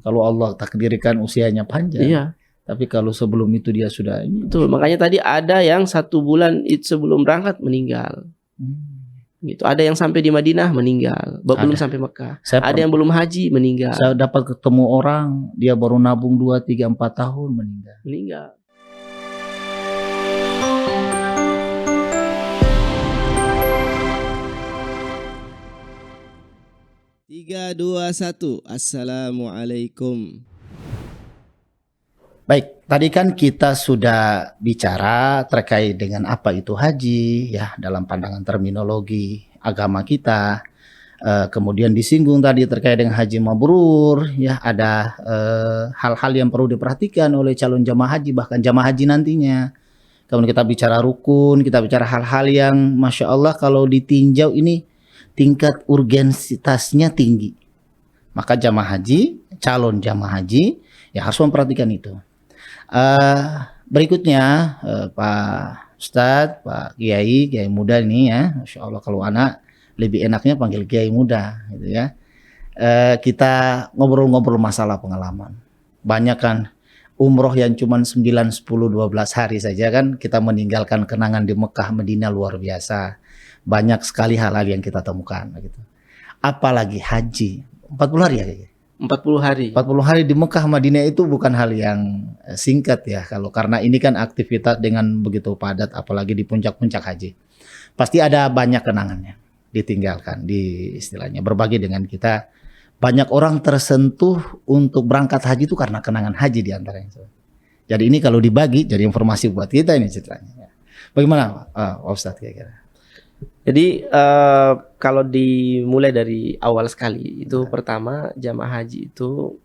Kalau Allah takdirkan usianya panjang. Iya. Tapi kalau sebelum itu dia sudah ini. Betul. Makanya tadi ada yang 1 bulan sebelum berangkat meninggal. Gitu. Ada yang sampai di Madinah meninggal, belum sampai Mekah. Ada yang belum haji meninggal. Saya dapat ketemu orang dia baru nabung 2, 3, 4 tahun meninggal. 3, 2, 1. Assalamualaikum. Baik, tadi kan kita sudah bicara terkait dengan apa itu haji ya dalam pandangan terminologi agama kita. Kemudian disinggung tadi terkait dengan haji mabrur ya, ada hal-hal yang perlu diperhatikan oleh calon jamaah haji bahkan jamaah haji nantinya. Kemudian kita bicara rukun, kita bicara hal-hal yang Masya Allah kalau ditinjau ini tingkat urgensitasnya tinggi. Maka jamaah haji, calon jamaah haji ya harus memperhatikan itu. Berikutnya Pak Ustadz, Pak Kiai muda ini ya, Masya Allah kalau anak lebih enaknya panggil Kiai muda gitu ya. Kita ngobrol-ngobrol masalah pengalaman. Banyak kan umroh yang cuma 9, 10, 12 hari saja kan kita meninggalkan kenangan di Mekah, Madinah luar biasa. Banyak sekali hal-hal yang kita temukan gitu. Apalagi haji 40 hari ya kayaknya. 40 hari. 40 hari di Mekah, Madinah itu bukan hal yang singkat ya kalau karena ini kan aktivitas dengan begitu padat apalagi di puncak-puncak haji. Pasti ada banyak kenangannya ditinggalkan di istilahnya berbagi dengan kita. Banyak orang tersentuh untuk berangkat haji itu karena kenangan haji di antaranya. Jadi ini kalau dibagi jadi informasi buat kita ini ceritanya. Bagaimana Pak Ustadz kira-kira? Jadi kalau dimulai dari awal sekali itu pertama jamaah haji itu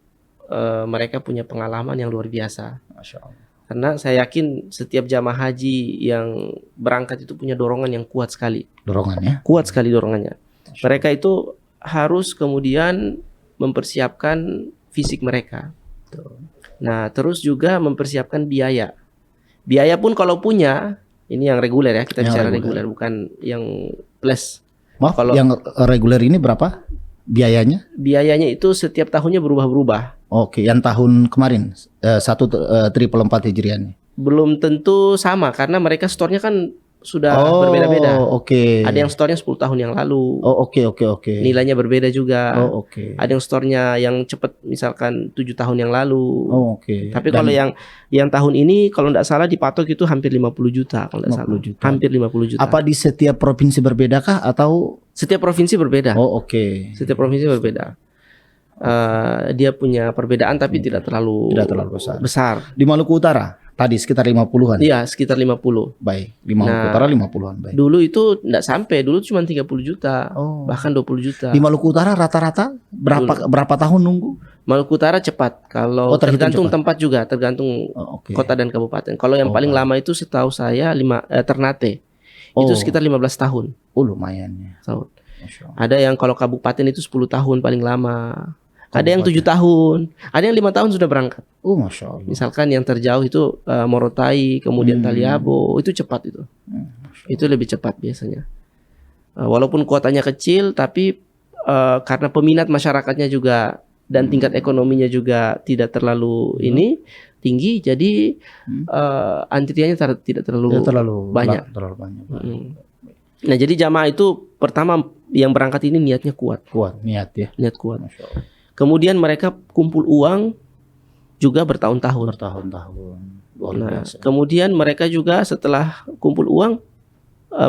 mereka punya pengalaman yang luar biasa. Masya Allah. Karena saya yakin setiap jamaah haji yang berangkat itu punya dorongan yang kuat sekali. Dorongannya? Kuat sekali dorongannya. Mereka itu harus kemudian mempersiapkan fisik mereka. Nah terus juga mempersiapkan biaya. Biaya pun kalau punya, ini yang reguler ya, kita bicara reguler bukan yang plus. Maaf, kalau yang reguler ini berapa biayanya? Biayanya itu setiap tahunnya berubah-berubah. Oke, yang tahun kemarin 1444 Hijriah nih. Belum tentu sama karena mereka store-nya kan sudah berbeda-beda. Oke. Ada yang store-nya 10 tahun yang lalu. Oke. Nilainya berbeda juga. Oke. Ada yang store-nya yang cepat misalkan 7 tahun yang lalu. Oke. Tapi kalau yang tahun ini kalau tidak salah dipatok itu hampir 50 juta kalau tidak salah. Juta. Hampir 50 juta. Apa di setiap provinsi berbedakah atau setiap provinsi berbeda? Oke. Setiap provinsi berbeda. Dia punya perbedaan tapi tidak terlalu besar. Di Maluku Utara tadi sekitar 50-an. Iya, sekitar 50. Baik, di Maluku Utara 50-an. Baik. Dulu itu enggak sampai, dulu cuma 30 juta. Bahkan 20 juta. Di Maluku Utara rata-rata berapa tahun nunggu? Maluku Utara cepat. Kalau tergantung tempat juga, tergantung kota dan kabupaten. Kalau yang paling lama itu setahu saya Ternate. Itu sekitar 15 tahun. Lumayan ya. Ada yang kalau kabupaten itu 10 tahun paling lama. Ada yang 7 tahun, ada yang 5 tahun sudah berangkat. Masya Allah. Misalkan yang terjauh itu Morotai, kemudian Taliabo, itu cepat itu. Itu lebih cepat biasanya. Walaupun kuotanya kecil, tapi karena peminat masyarakatnya juga dan tingkat ekonominya juga tidak terlalu tinggi, jadi antriannya tidak terlalu banyak. Nah, jadi jamaah itu pertama yang berangkat ini niatnya kuat. Niat ya. Niat kuat. Masya Allah. Kemudian mereka kumpul uang juga bertahun-tahun. Nah, kemudian mereka juga setelah kumpul uang,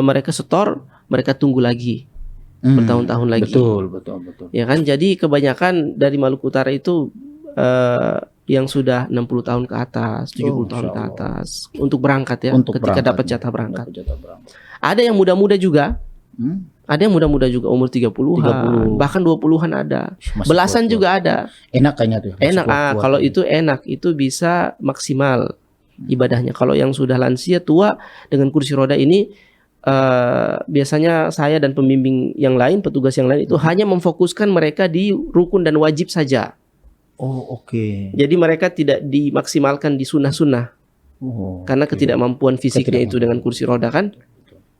mereka setor, mereka tunggu lagi bertahun-tahun lagi. Betul. Ya kan, jadi kebanyakan dari Maluku Utara itu yang sudah 60 tahun ke atas, 70 tahun ke atas untuk berangkat ya, ketika dapat jatah berangkat. Ada yang muda-muda juga. Ada yang muda-muda juga umur 30-an, bahkan 20-an ada. Belasan juga ada. Enak kayaknya tuh. Enak. Kalau itu enak, itu bisa maksimal ibadahnya. Kalau yang sudah lansia tua dengan kursi roda ini biasanya saya dan pembimbing yang lain, petugas yang lain itu hanya memfokuskan mereka di rukun dan wajib saja. Jadi mereka tidak dimaksimalkan di sunnah-sunnah. Karena ketidakmampuan fisiknya itu dengan kursi roda kan.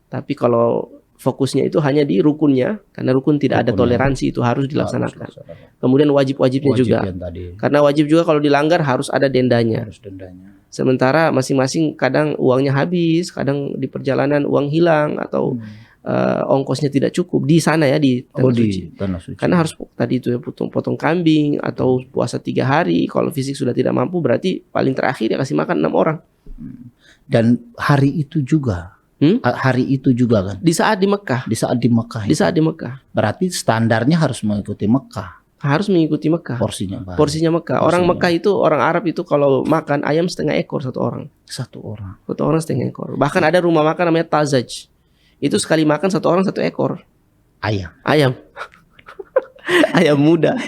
Tapi kalau fokusnya itu hanya di rukunnya, karena rukun tidak ada Rukunnya. toleransi, itu harus dilaksanakan. Harus dilaksanakan. Kemudian wajib-wajibnya Wajib juga, yang tadi karena wajib juga kalau dilanggar harus ada dendanya. harus dendanya. Sementara masing-masing kadang uangnya habis, kadang di perjalanan uang hilang atau ongkosnya tidak cukup di sana ya di Tanah Suci. Di Tanah Suci. Karena harus tadi itu ya potong kambing atau puasa 3 hari. Kalau fisik sudah tidak mampu berarti paling terakhir ya kasih makan 6 orang. Dan hari itu juga, hari itu juga kan, Di saat di Mekah. di saat di Mekah. Di saat di Mekah Berarti standarnya harus mengikuti Mekah, harus mengikuti Mekah. porsinya banyak. Porsinya Mekah. Orang Porsinya. Mekah itu, orang Arab itu kalau makan ayam setengah ekor satu orang. Satu orang. Satu orang setengah ekor. Bahkan ada rumah makan namanya Tazaj. Itu sekali makan satu orang 1 ekor Ayam. ayam. Ayam muda.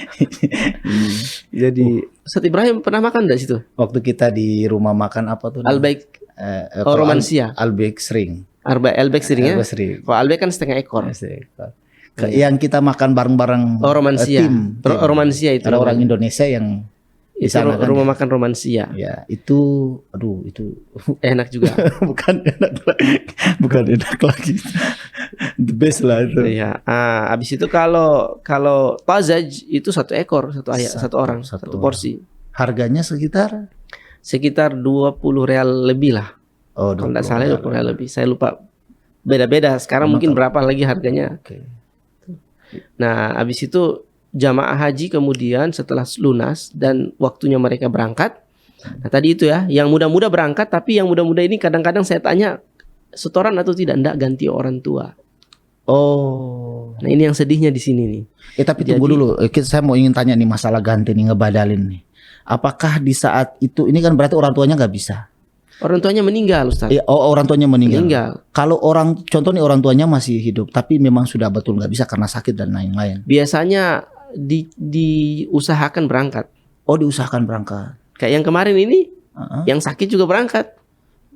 Jadi Ustaz Ibrahim pernah makan enggak situ? Waktu kita di rumah makan apa tuh? Albaik kalau Romansia. Albaik sering. Albaik sering ya. Albaik sering. Kalau Albaik kan setengah ekor. Yang kita makan bareng-bareng Romansia. tim. Romansia itu. Ada orang Indonesia yang di Itu sana kan. rumah makan Romansia. Ya, itu aduh itu Enak juga. bukan enak lagi. Bukan enak lagi. The best lah itu. Iya. Habis itu kalau Tazaj itu 1 ekor, satu orang, satu porsi. Harganya Sekitar 20 real lebih lah. oh, Kalau tidak 20 salah 20 real real. lebih. Saya lupa. Beda-beda. Sekarang mungkin berapa lagi harganya. Oke. Nah, habis itu jamaah haji kemudian setelah lunas dan waktunya mereka berangkat. Nah, tadi itu ya, yang muda-muda berangkat, tapi yang muda-muda ini kadang-kadang saya tanya setoran atau tidak, enggak, ganti orang tua. Oh. Nah, ini yang sedihnya di sini nih. Tapi tunggu Jadi- dulu. Saya mau ingin tanya nih masalah ganti nih, ngebadalin nih. Apakah di saat itu ini kan berarti orang tuanya nggak bisa? Orang tuanya meninggal, Ustaz. Orang tuanya meninggal. Meninggal. Kalau contoh nih orang tuanya masih hidup, tapi memang sudah betul nggak bisa karena sakit dan lain-lain. Biasanya diusahakan berangkat. Oh, diusahakan berangkat. Kayak yang kemarin ini, Uh-uh. yang sakit juga berangkat.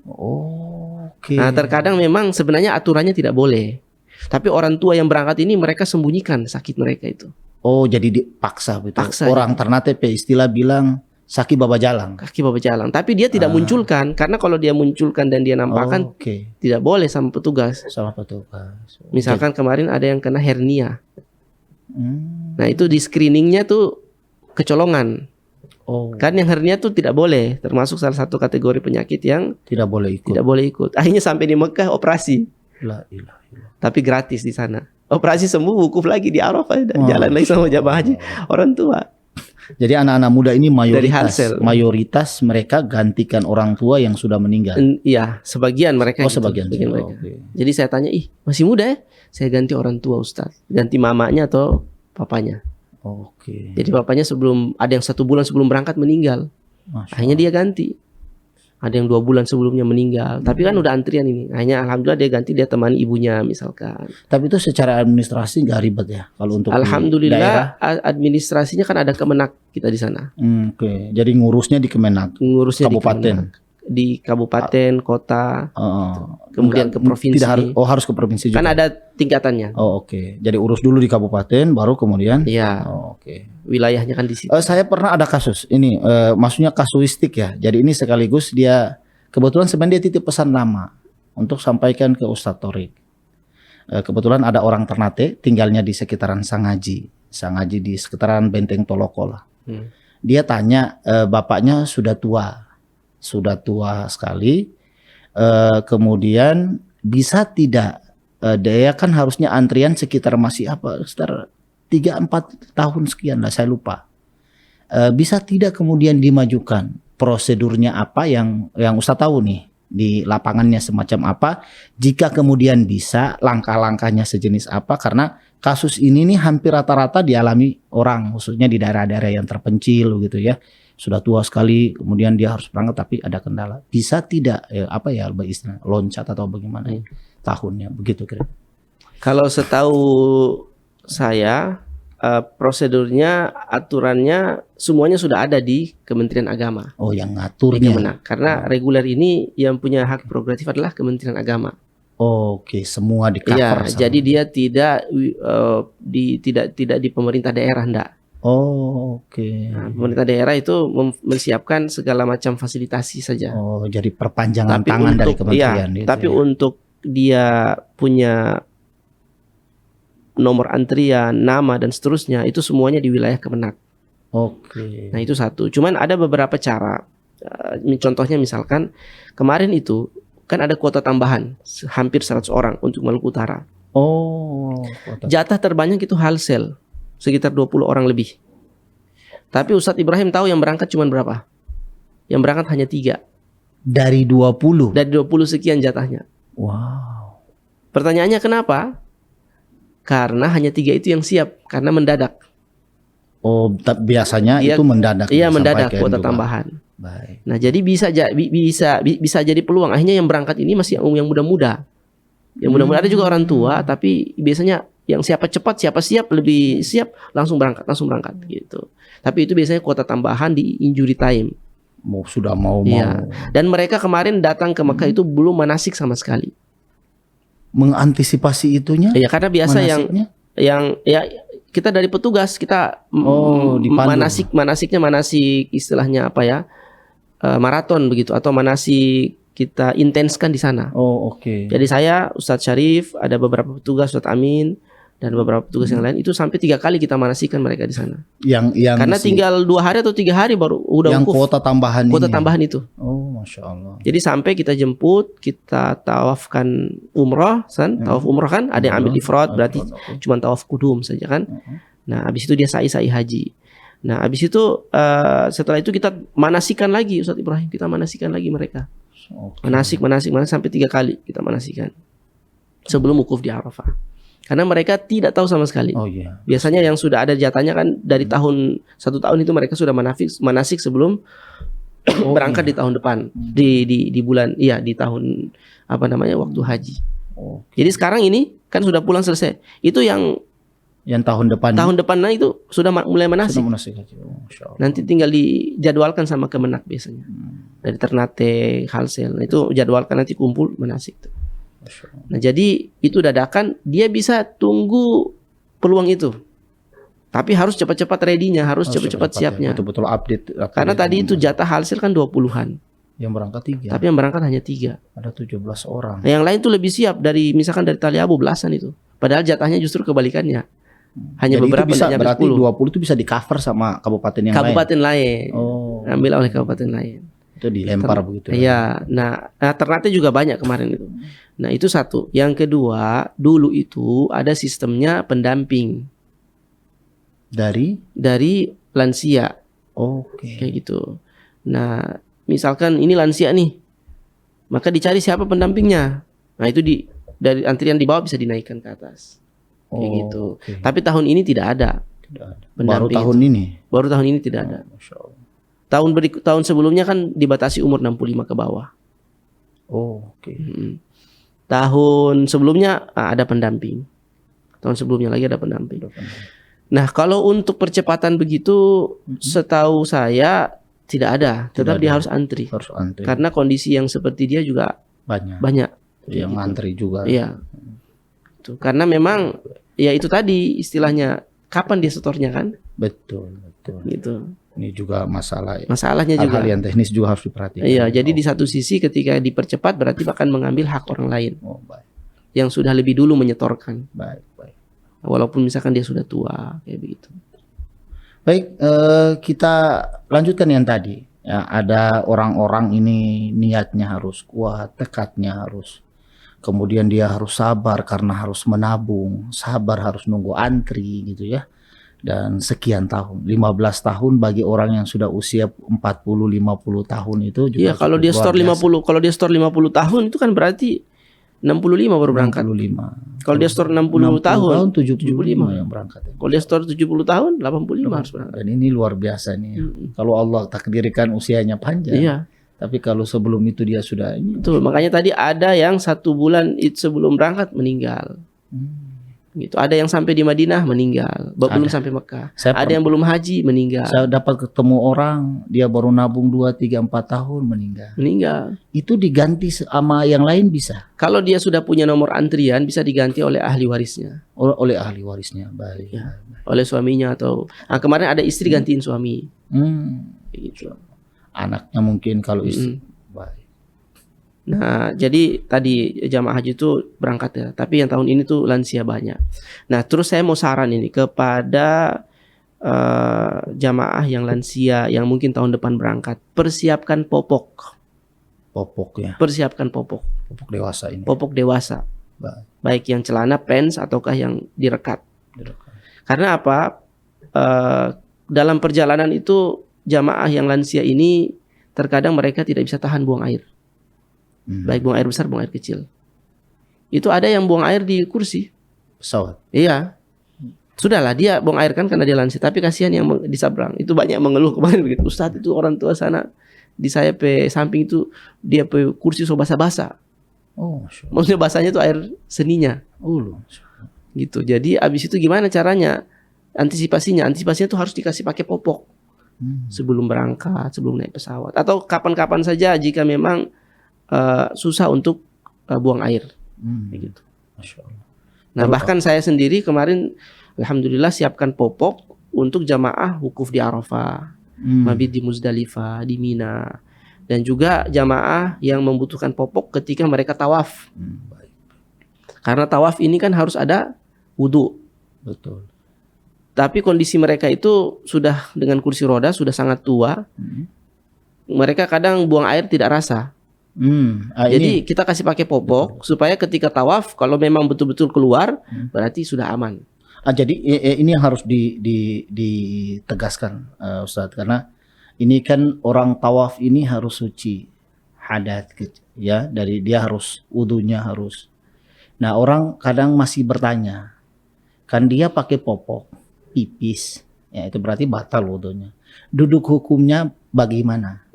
Oh, oke. Nah, terkadang memang sebenarnya aturannya tidak boleh. Tapi orang tua yang berangkat ini mereka sembunyikan sakit mereka itu. Oh, jadi dipaksa gitu. Paksa, Orang Ternate istilah bilang sakit baba jalang. Kaki bawa jalan. Tapi dia tidak munculkan. Karena kalau dia munculkan dan dia nampakkan, Oke. tidak boleh sama petugas. Sama petugas. Misalkan kemarin ada yang kena hernia. Hmm. Nah, itu di screeningnya tuh kecolongan. Oh, Kan yang hernia tuh tidak boleh. Termasuk salah satu kategori penyakit yang tidak boleh ikut. tidak boleh ikut. Akhirnya sampai di Mekah operasi. La ilaha illallah. Tapi gratis di sana. Operasi sembuh, wukuf lagi di Arafah. Dan Oh. jalan lagi sama jamaah haji. Orang tua. Jadi anak-anak muda ini Hansel. mayoritas mereka gantikan orang tua yang sudah meninggal. Iya, sebagian mereka. Oh, gitu, sebagian. mereka. Oke. Jadi saya tanya, masih muda ya? Saya ganti orang tua, Ustaz. Ganti mamanya atau papanya. Oke. Jadi papanya sebelum, ada yang 1 bulan sebelum berangkat meninggal. Masya Akhirnya dia ganti. Ada yang 2 bulan sebelumnya meninggal. Tapi kan udah antrian ini. Akhirnya alhamdulillah dia ganti, dia temani ibunya misalkan. Tapi itu secara administrasi nggak ribet ya kalau untuk di daerah? Alhamdulillah administrasinya kan ada Kemenak kita di sana. Oke. Jadi ngurusnya di Kemenak. Ngurusnya Kabupaten. di Kemenak. Di kabupaten, kota, kemudian Enggak, ke provinsi. Tidak harus, harus ke provinsi juga. Kan ada tingkatannya. Oh, oke. Jadi urus dulu di kabupaten, baru kemudian. Iya, Oh, oke. wilayahnya kan di situ. Saya pernah ada kasus ini, maksudnya kasuistik ya. Jadi ini sekaligus dia kebetulan sebenarnya dia titip pesan lama untuk sampaikan ke Ustadz Torik. Kebetulan ada orang Ternate tinggalnya di sekitaran Sangaji di sekitaran Benteng Toloko lah. Dia tanya, bapaknya sudah tua sekali. Kemudian bisa tidak? Dia kan harusnya antrian sekitar sekitar 3-4 tahun sekian lah, saya lupa. Bisa tidak kemudian dimajukan prosedurnya apa yang Ustaz tahu nih di lapangannya semacam apa, jika kemudian bisa langkah-langkahnya sejenis apa, karena kasus ini nih hampir rata-rata dialami orang khususnya di daerah-daerah yang terpencil gitu ya, sudah tua sekali kemudian dia harus berangkat tapi ada kendala, bisa tidak istilah loncat atau bagaimana ya, tahunnya begitu kira. Kalau setahu saya prosedurnya, aturannya semuanya sudah ada di Kementerian Agama. Oh, yang Di ngaturnya. Kemenak. Karena reguler ini yang punya hak prerogatif adalah Kementerian Agama. Oke, semua di cover. Iya, sama. jadi dia tidak di pemerintah daerah, enggak. Oh, oke. Nah, pemerintah daerah itu mensiapkan segala macam fasilitasi saja. Oh, jadi perpanjangan tangan dari kementerian. Tapi untuk dia punya nomor antrian, nama dan seterusnya itu semuanya di wilayah Kemenak. Oke. Nah itu satu. Cuman ada beberapa cara. Contohnya misalkan kemarin itu kan ada kuota tambahan hampir 100 orang untuk Maluku Utara. Oh, Jatah terbanyak itu Halsel sekitar 20 orang lebih. Tapi Ustadz Ibrahim tahu yang berangkat cuma berapa? Yang berangkat hanya 3. dari 20. Dari 20 sekian jatahnya. Wow. Pertanyaannya kenapa? Karena hanya 3 itu yang siap karena mendadak. Oh, biasanya Iya, itu mendadak. Iya mendadak disampaikan kuota juga. tambahan. Baik. Nah jadi bisa jadi peluang. Akhirnya yang berangkat ini masih yang muda-muda. Yang muda-muda ada juga orang tua, tapi biasanya yang siapa cepat, siapa siap, lebih siap langsung berangkat gitu. Tapi itu biasanya kuota tambahan di injury time. Sudah mau. Iya. Dan mereka kemarin datang ke Mekah itu belum manasik sama sekali. Mengantisipasi itunya? Ya karena biasa manasiknya? yang ya kita dari petugas kita dipandu. manasiknya istilahnya apa ya? Maraton begitu atau manasik kita intenskan di sana. Oh, oke. Jadi saya, Ustadz Syarif, ada beberapa petugas, Ustadz Amin, dan beberapa petugas yang lain itu sampai 3 kali kita manasikan mereka di sana. Yang karena tinggal 2 hari atau 3 hari baru udah yang wukuf. kuota tambahan itu. Oh, Masya Allah. Jadi sampai kita jemput, kita tawafkan umroh, tawaf umroh kan, ada yang ambil ifrad berarti cuma tawaf kudum saja kan. Nah, habis itu dia sa'i haji. Nah, habis itu setelah itu kita manasikan lagi Ustadz Ibrahim, kita manasikan lagi mereka. Manasik sampai 3 kali kita manasikan sebelum wukuf di Arafah. Karena mereka tidak tahu sama sekali. Oh iya. Biasanya yang sudah ada jatahnya kan dari tahun 1 tahun itu mereka sudah manasik sebelum berangkat di tahun depan di bulan di tahun waktu haji. Jadi sekarang ini kan sudah pulang selesai. Itu yang tahun depan. Tahun depannya itu sudah mulai manasik. Sudah manasik haji. Nanti tinggal dijadwalkan sama Kemenak biasanya. Dari Ternate, Halsel. Nah, itu jadwalkan nanti kumpul manasik tuh. Nah, jadi itu dadakan dia bisa tunggu peluang itu. Tapi harus cepat-cepat ready-nya, harus cepat-cepat siapnya. Betul-betul update. Karena tadi itu jatah Halsel kan 20-an. Yang berangkat 3. Tapi yang berangkat hanya 3. Ada 17 orang. Nah, yang lain tuh lebih siap misalkan dari Tali Abu belasan itu. Padahal jatahnya justru kebalikannya. Hanya jadi beberapa itu bisa, nyampe berarti 10. 20 itu bisa di cover sama kabupaten yang lain. Oh. Ambil oleh kabupaten lain. Itu dilempar begitu. Iya. Nah, Ternate juga banyak kemarin itu. Nah, itu satu. Yang kedua, dulu itu ada sistemnya pendamping. Dari lansia. Oke. Kayak gitu. Nah, misalkan ini lansia nih. Maka dicari siapa pendampingnya. Nah, itu dari antrian di bawah bisa dinaikkan ke atas. Kayak gitu. Okay. Tapi tahun ini tidak ada. Baru tahun ini. Baru tahun ini tidak ada. Masya Allah. Tahun sebelumnya kan dibatasi umur 65 ke bawah. Oh, oke. Tahun sebelumnya ada pendamping. Tahun sebelumnya lagi ada pendamping. Nah, kalau untuk percepatan begitu, setahu saya tidak ada. Tetap dia harus antri. Karena kondisi yang seperti dia juga banyak. Yang antri juga. Iya. Karena memang ya itu tadi istilahnya kapan dia setornya kan? Betul. Gitu. Ini juga masalahnya juga. Hal yang teknis juga harus diperhatikan. Iya, jadi di satu sisi ketika dipercepat berarti akan mengambil hak orang lain. Baik. Yang sudah lebih dulu menyetorkan. Baik. Walaupun misalkan dia sudah tua kayak begitu. Baik, kita lanjutkan yang tadi. Ya, ada orang-orang ini niatnya harus kuat, tekadnya harus. Kemudian dia harus sabar karena harus menabung, sabar harus nunggu antri gitu ya. Dan sekian tahun, 15 tahun bagi orang yang sudah usia 40-50 tahun itu juga. Iya, kalau dia store 50, kalau dia store 50 tahun itu kan berarti 65 baru berangkat. 65. Kalau dia store 60 tahun 75 yang berangkat. Kalau dia store 70 tahun 85 harus berangkat. Dan ini luar biasa nih. Kalau Allah takdirkan usianya panjang. Iya. Tapi kalau sebelum itu dia sudah ini. Betul, makanya tadi ada yang 1 bulan sebelum berangkat meninggal. Gitu. Ada yang sampai di Madinah meninggal, belum sampai Mekah. Ada yang belum haji meninggal. Saya dapat ketemu orang, dia baru nabung 2, 3, 4 tahun meninggal. Itu diganti sama yang lain bisa. Kalau dia sudah punya nomor antrian bisa diganti oleh ahli warisnya. Oleh ahli warisnya, baik. Ya. Oleh suaminya atau kemarin ada istri gantiin suami. Gitu. Anaknya mungkin kalau istri. Baik. Nah, jadi tadi jamaah haji itu berangkat ya, tapi yang tahun ini tuh lansia banyak. Nah, terus saya mau saran ini kepada jamaah yang lansia yang mungkin tahun depan berangkat, persiapkan popok, Popok ya. persiapkan popok, Popok dewasa ini. popok dewasa, Baik. baik yang celana pants ataukah yang direkat. Karena apa? Dalam perjalanan itu jamaah yang lansia ini terkadang mereka tidak bisa tahan buang air. Baik buang air besar, buang air kecil. Itu ada yang buang air di kursi Pesawat. Iya. Sudahlah dia buang air kan karena dia lansia, tapi kasihan yang di seberang. Itu banyak mengeluh kemarin begitu. Ustadz, itu orang tua sana di saya samping itu dia kursi so basah-basah. Oh, Masya Allah. Maksudnya basahnya itu air seninya. Ulu. Gitu. Jadi abis itu gimana caranya? Antisipasinya tuh harus dikasih pakai popok sebelum berangkat, sebelum naik pesawat, atau kapan-kapan saja jika memang susah untuk buang air. Begitu. Masya Allah. Nah, bahkan saya sendiri kemarin alhamdulillah siapkan popok untuk jamaah wukuf di Arafah, mabit di Muzdalifah, di Mina, dan juga jamaah yang membutuhkan popok ketika mereka tawaf. Baik. Karena tawaf ini kan harus ada wudu. Betul. Tapi kondisi mereka itu sudah dengan kursi roda, sudah sangat tua. Mereka kadang buang air tidak rasa. Jadi kita kasih pakai popok supaya ketika tawaf kalau memang betul-betul keluar berarti sudah aman. Jadi ini yang harus ditegaskan Ustadz, karena ini kan orang tawaf ini harus suci hadas ya, dari dia harus wudunya harus. Nah, orang kadang masih bertanya, kan dia pakai popok pipis ya, itu berarti batal wudunya. Duduk hukumnya bagaimana?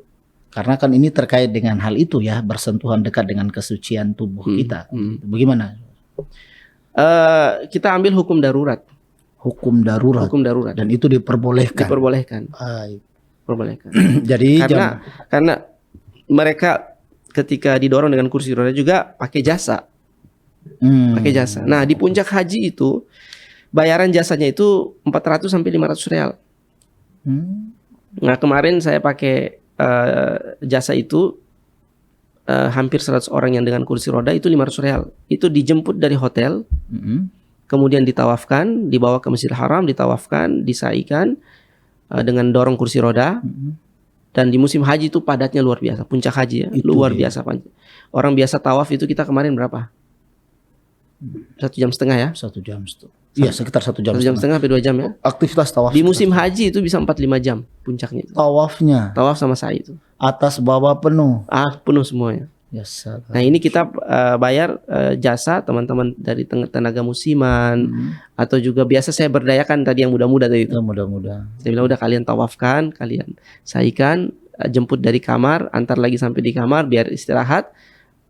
Karena kan ini terkait dengan hal itu ya, bersentuhan dekat dengan kesucian tubuh kita. Bagaimana? Kita ambil hukum darurat. Hukum darurat. Hukum darurat. Dan itu diperbolehkan. Diperbolehkan. Baik. Diperbolehkan. Jadi karena mereka ketika didorong dengan kursi roda juga pakai jasa. Pakai jasa. Nah, di puncak haji itu bayaran jasanya itu 400 sampai 500 real. Nah, kemarin saya pakai jasa itu hampir 100 orang yang dengan kursi roda itu 500 real. Itu dijemput dari hotel, kemudian ditawafkan, dibawa ke Masjidil Haram, ditawafkan, disaikan dengan dorong kursi roda. Dan di musim haji itu padatnya luar biasa, puncak haji ya, itu luar biasa. Orang biasa tawaf itu kita kemarin berapa? 1,5 jam ya? 1 jam setengah. Iya, sekitar 1 jam. 1 jam setengah sampai 2 jam ya. Aktivitas tawaf. Di musim haji itu bisa 4-5 jam puncaknya itu. Tawafnya. Tawaf sama sa'i itu. Atas bawah penuh. Penuh semuanya. Ya salah. Nah, ini kita bayar jasa teman-teman dari tenaga musiman atau juga biasa saya berdayakan tadi yang muda-muda tadi itu. Mudah-mudahan. Saya bilang udah kalian tawafkan, kalian sa'ikan, jemput dari kamar, antar lagi sampai di kamar biar istirahat,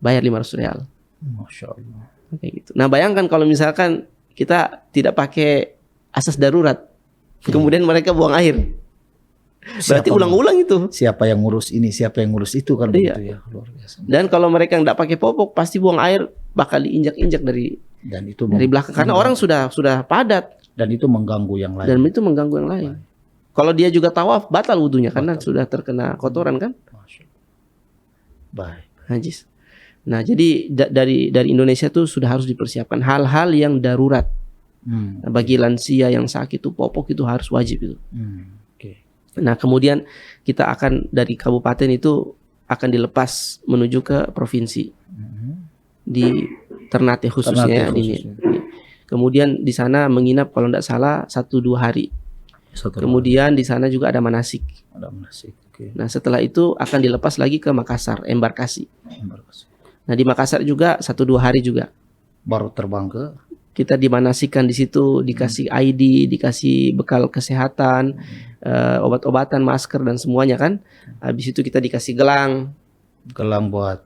bayar 500 real. Masya Allah. Kayak gitu. Nah, bayangkan kalau misalkan kita tidak pakai asas darurat, kemudian mereka buang air. Berarti ulang-ulang itu. Siapa yang ngurus ini, siapa yang ngurus itu kan Iya. begitu ya, luar biasa. Dan kalau mereka nggak pakai popok, pasti buang air bakal diinjak-injak dari belakang. Karena orang sudah padat. Dan itu mengganggu yang lain. Dan itu mengganggu yang lain. Kalau dia juga tawaf, batal wudunya karena sudah terkena kotoran kan. Masya Allah. Baik. Najis. Nah, jadi dari Indonesia tuh sudah harus dipersiapkan hal-hal yang darurat. Nah, bagi lansia yang sakit itu popok itu harus wajib itu. Nah, kemudian kita akan dari kabupaten itu akan dilepas menuju ke provinsi. Di Ternate khususnya. Kemudian di sana menginap kalau tidak salah 1-2 hari. Kemudian di sana juga ada manasik. Nah, setelah itu akan dilepas lagi ke Makassar, embarkasi. Nah, di Makassar juga 1-2 hari juga. Baru terbang ke. Kita dimanasikan di situ, dikasih ID, dikasih bekal kesehatan, obat-obatan, masker dan semuanya kan. Habis itu kita dikasih gelang buat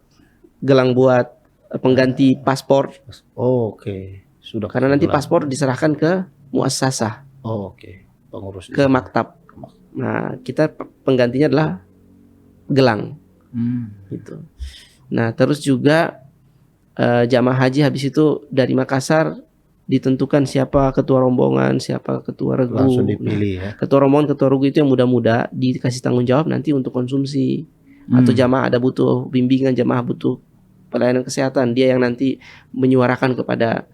pengganti paspor. Oke. Sudah. Karena nanti paspor diserahkan ke muassasah. Pengurus ke maktab. Nah, kita penggantinya adalah gelang. Gitu. Nah, terus juga jamaah haji habis itu dari Makassar ditentukan siapa ketua rombongan, siapa ketua regu. Langsung dipilih ya. Ketua rombongan, ketua regu itu yang muda-muda dikasih tanggung jawab nanti untuk konsumsi. Atau jamaah ada butuh bimbingan, jamaah butuh pelayanan kesehatan, dia yang nanti menyuarakan kepada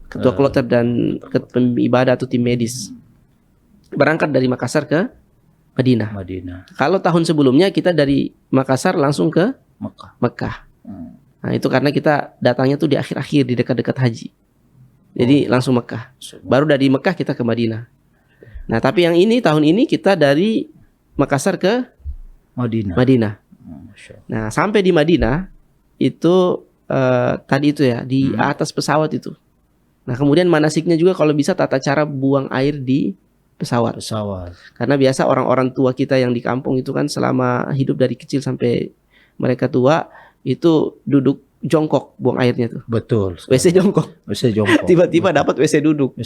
ketua kloter dan ibadah atau tim medis. Berangkat dari Makassar ke Madinah. Kalau tahun sebelumnya kita dari Makassar langsung ke Mekah. Nah, itu karena kita datangnya tuh di akhir-akhir, di dekat-dekat haji. Jadi langsung Mekah. Baru dari Mekah kita ke Madinah. Nah, tapi yang ini tahun ini kita dari Makassar ke Madinah. Nah, sampai di Madinah itu tadi itu ya di atas pesawat itu. Nah, kemudian manasiknya juga kalau bisa tata cara buang air di pesawat. Karena biasa orang-orang tua kita yang di kampung itu kan selama hidup dari kecil sampai mereka tua itu duduk jongkok buang airnya tuh. Betul. WC jongkok. Tiba-tiba dapat WC duduk.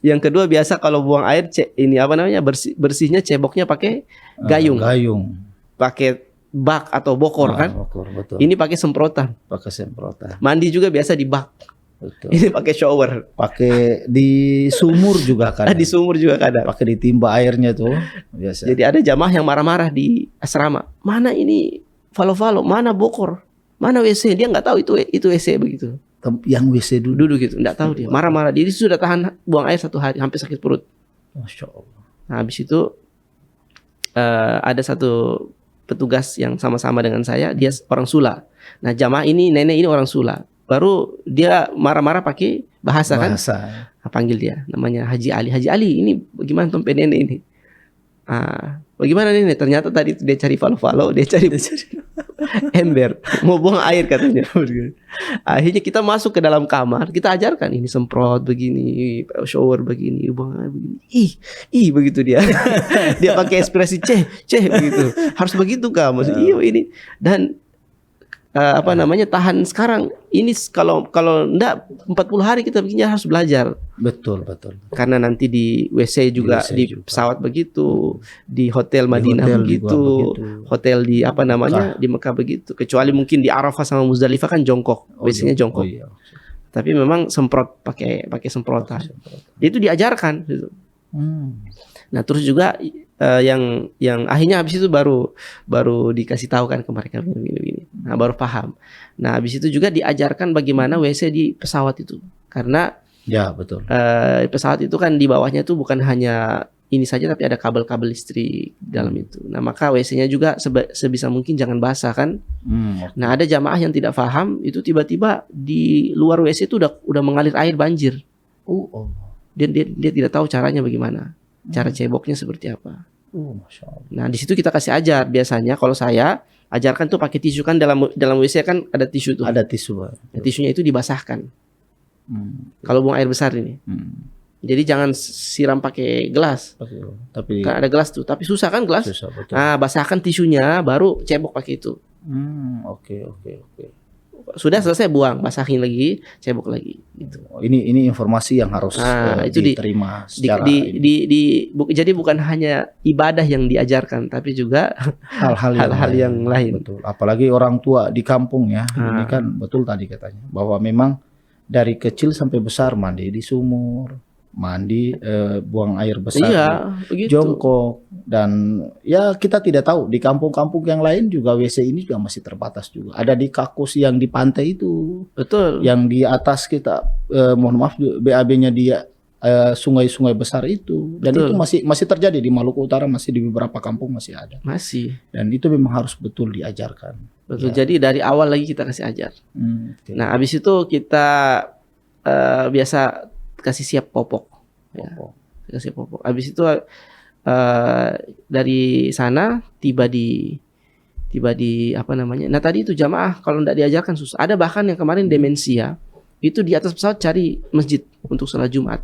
Yang kedua biasa kalau buang air bersihnya ceboknya pakai gayung. Pakai bak atau bokor kan. Betul. Ini pakai semprotan. Mandi juga biasa di bak. Betul. Ini pakai shower. Pakai di sumur juga kadang. Di sumur juga kadang. Pakai ditimba airnya tuh biasa. Jadi ada jamaah yang marah-marah di asrama. Mana ini falo-falo, mana bokor, mana WC? Dia nggak tahu itu WC begitu. Yang WC duduk gitu, nggak tahu dia. Marah-marah. Dia sudah tahan buang air 1 hari, hampir sakit perut. Masya Allah. Nah, habis itu ada satu petugas yang sama-sama dengan saya, dia orang Sula. Nah, jamaah ini nenek ini orang Sula. Baru dia marah-marah pakai bahasa kan? Nah, panggil dia, namanya Haji Ali. Haji Ali, ini bagaimana tompe nenek ini? Bagaimana nenek? Ternyata tadi dia cari falo-falo, dia cari ember, mau buang air katanya. Akhirnya kita masuk ke dalam kamar, kita ajarkan ini semprot begini, shower begini, buang air begini. Ih begitu dia. Dia pakai ekspresi ceh begitu. Harus begitu kah? Maksudnya iya ini. Dan tahan sekarang ini kalau enggak 40 hari kita bikinnya harus belajar. Betul. Karena nanti di WC juga di pesawat begitu, di hotel Madinah begitu, hotel di di Mekah begitu. Kecuali mungkin di Arafah sama Muzdalifah kan jongkok, WC-nya jongkok. Iya. Tapi memang semprot pakai semprotan. Itu diajarkan gitu. Nah, terus juga yang akhirnya habis itu baru dikasih tahu kan ke mereka begini. Nah, baru paham. Nah, habis itu juga diajarkan bagaimana WC di pesawat itu. Karena ya, betul. Pesawat itu kan di bawahnya tuh bukan hanya ini saja tapi ada kabel-kabel listrik dalam itu. Nah, maka WC-nya juga sebisa mungkin jangan basah kan. Okay. Nah, ada jamaah yang tidak paham itu tiba-tiba di luar WC itu udah mengalir air banjir. Dia tidak tahu caranya bagaimana. Cara ceboknya seperti apa. Masya Allah. Nah, di situ kita kasih ajar. Biasanya kalau saya ajarkan tuh pakai tisu kan dalam WC kan ada tisu tuh. Ada tisu. Nah, tisunya itu dibasahkan. Kalau buang air besar ini. Jadi jangan siram pakai gelas. Tapi kan ada gelas tuh, tapi susah kan gelas. Susah, betul. Nah, basahkan tisunya baru cebok pakai itu. Oke. Sudah selesai buang, basahin lagi, cebok lagi gitu. Ini informasi yang harus itu diterima secara jadi bukan hanya ibadah yang diajarkan tapi juga hal-hal yang lain. Betul. Apalagi orang tua di kampung ya. Ini kan betul tadi katanya bahwa memang dari kecil sampai besar mandi di sumur, mandi buang air besar, jongkok. Dan ya kita tidak tahu di kampung-kampung yang lain juga WC ini juga masih terbatas juga. Ada di kakus yang di pantai itu, betul. Yang di atas kita, mohon maaf, BAB-nya dia sungai-sungai besar itu. Dan betul. Itu masih terjadi di Maluku Utara, masih di beberapa kampung masih ada. Masih. Dan itu memang harus betul diajarkan. Betul. Ya. Jadi dari awal lagi kita kasih ajar. Okay. Nah, habis itu kita biasa kasih siap popok. Ya. Kasih popok. Habis itu dari sana tiba di Nah, tadi itu jamaah kalau tidak diajarkan susah. Ada bahkan yang kemarin demensia itu di atas pesawat cari masjid untuk sholat Jumat.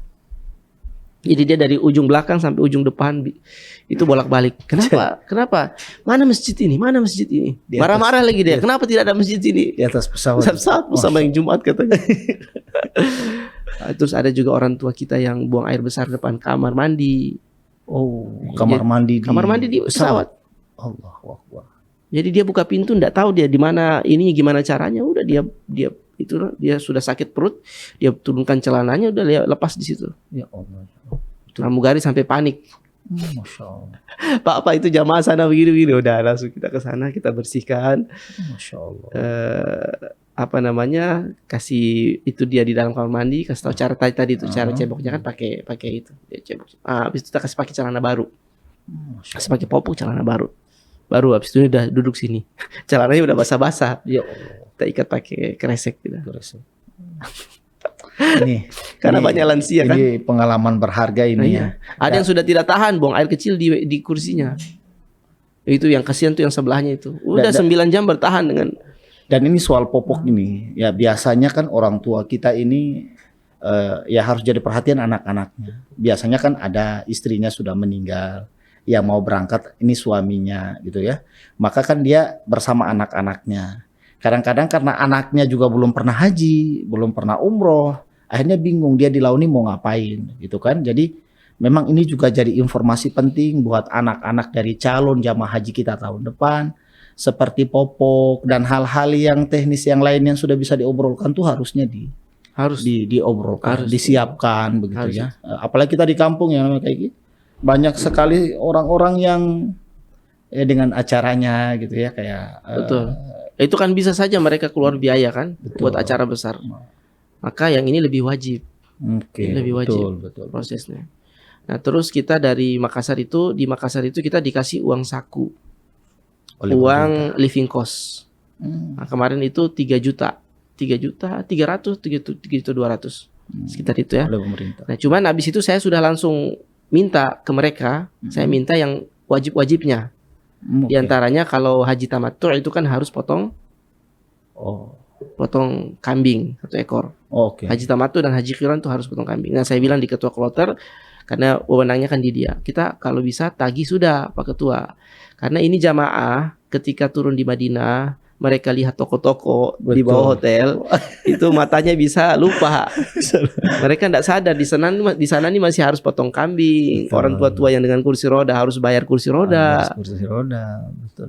Jadi dia dari ujung belakang sampai ujung depan itu bolak-balik. Kenapa? Mana masjid ini? Marah-marah lagi dia. Kenapa tidak ada masjid ini? Di atas pesawat. Sama yang Jumat katanya. Terus ada juga orang tua kita yang buang air besar depan kamar mandi. Kamar mandi di pesawat. Allahu Akbar. Jadi dia buka pintu, enggak tahu dia di mana ini gimana caranya. Udah dia sudah sakit perut, dia turunkan celananya, udah dia lepas di situ. Ya Allah. Pramugari sampai panik. Masya Allah. Pak itu jamaah sana begini-begini, udah langsung kita ke sana, kita bersihkan. Masya Allah. Kasih itu dia di dalam kamar mandi, kasih tahu cara tadi itu cara ceboknya kan pakai itu. Dia cebok. Habis itu kita kasih pakai celana baru. Kasih pakai popok celana baru. Baru habis itu udah duduk sini. Celananya udah basah-basah. Ya Allah. Kita ikat pakai kresek gitu. Ini Karena banyak lansia kan. Ini pengalaman berharga ini ya. Ada yang sudah tidak tahan buang air kecil di kursinya. Itu yang kasihan tuh yang sebelahnya itu. Udah 9 jam bertahan dengan. Dan ini soal popok ini. Ya biasanya kan orang tua kita ini ya harus jadi perhatian anak-anaknya. Biasanya kan ada istrinya sudah meninggal, ya mau berangkat ini suaminya gitu ya. Maka kan dia bersama anak-anaknya. Kadang-kadang karena anaknya juga belum pernah haji, belum pernah umroh, akhirnya bingung dia di laut ini mau ngapain gitu kan. Jadi memang ini juga jadi informasi penting buat anak-anak dari calon jamaah haji kita tahun depan, seperti popok dan hal-hal yang teknis yang lain yang sudah bisa diobrolkan tuh harusnya diobrolkan, disiapkan begitu ya. Apalagi kita di kampung ya kayak gitu. Banyak sekali orang-orang yang dengan acaranya gitu ya kayak betul. Itu kan bisa saja mereka keluar biaya kan buat acara besar. Maka yang ini lebih wajib. Lebih wajib betul. Prosesnya. Nah, terus kita di Makassar itu kita dikasih uang saku. Uang living cost. Nah, kemarin itu 3 juta 3.300.000 3.200.000 sekitar itu ya. Nah, cuman habis itu saya sudah langsung minta ke mereka, saya minta yang wajib-wajibnya. Di antaranya kalau haji tamattu itu kan harus potong kambing 1 ekor. Haji tamattu dan haji qiran itu harus potong kambing. Nah, saya bilang di ketua kloter karena wewenangnya kan di dia. Kita kalau bisa tagih sudah Pak Ketua. Karena ini jamaah ketika turun di Madinah, mereka lihat toko-toko di bawah hotel, itu matanya bisa lupa. Mereka tidak sadar di sana nih masih harus potong kambing. Betul. Orang tua-tua yang dengan kursi roda harus bayar kursi roda. Betul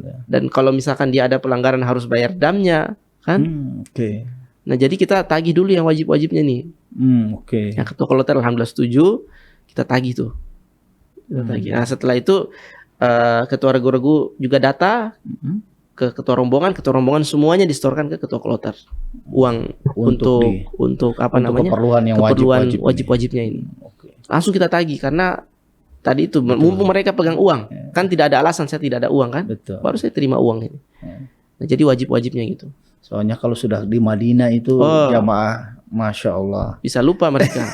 ya. Dan kalau misalkan dia ada pelanggaran harus bayar damnya, kan? Nah, jadi kita tagih dulu yang wajib-wajibnya nih. Yang ketua kloter alhamdulillah setuju, kita tagih tuh. Nah, setelah itu ketua regu-regu juga data ke ketua rombongan semuanya disetorkan ke ketua kloter uang untuk keperluan yang wajib-wajibnya ini. Langsung kita tagih karena tadi itu mumpung mereka pegang uang kan tidak ada alasan saya tidak ada uang kan. Baru saya terima uang ini. Nah, jadi wajib-wajibnya gitu. Soalnya kalau sudah di Madinah itu jamaah Masya Allah bisa lupa mereka.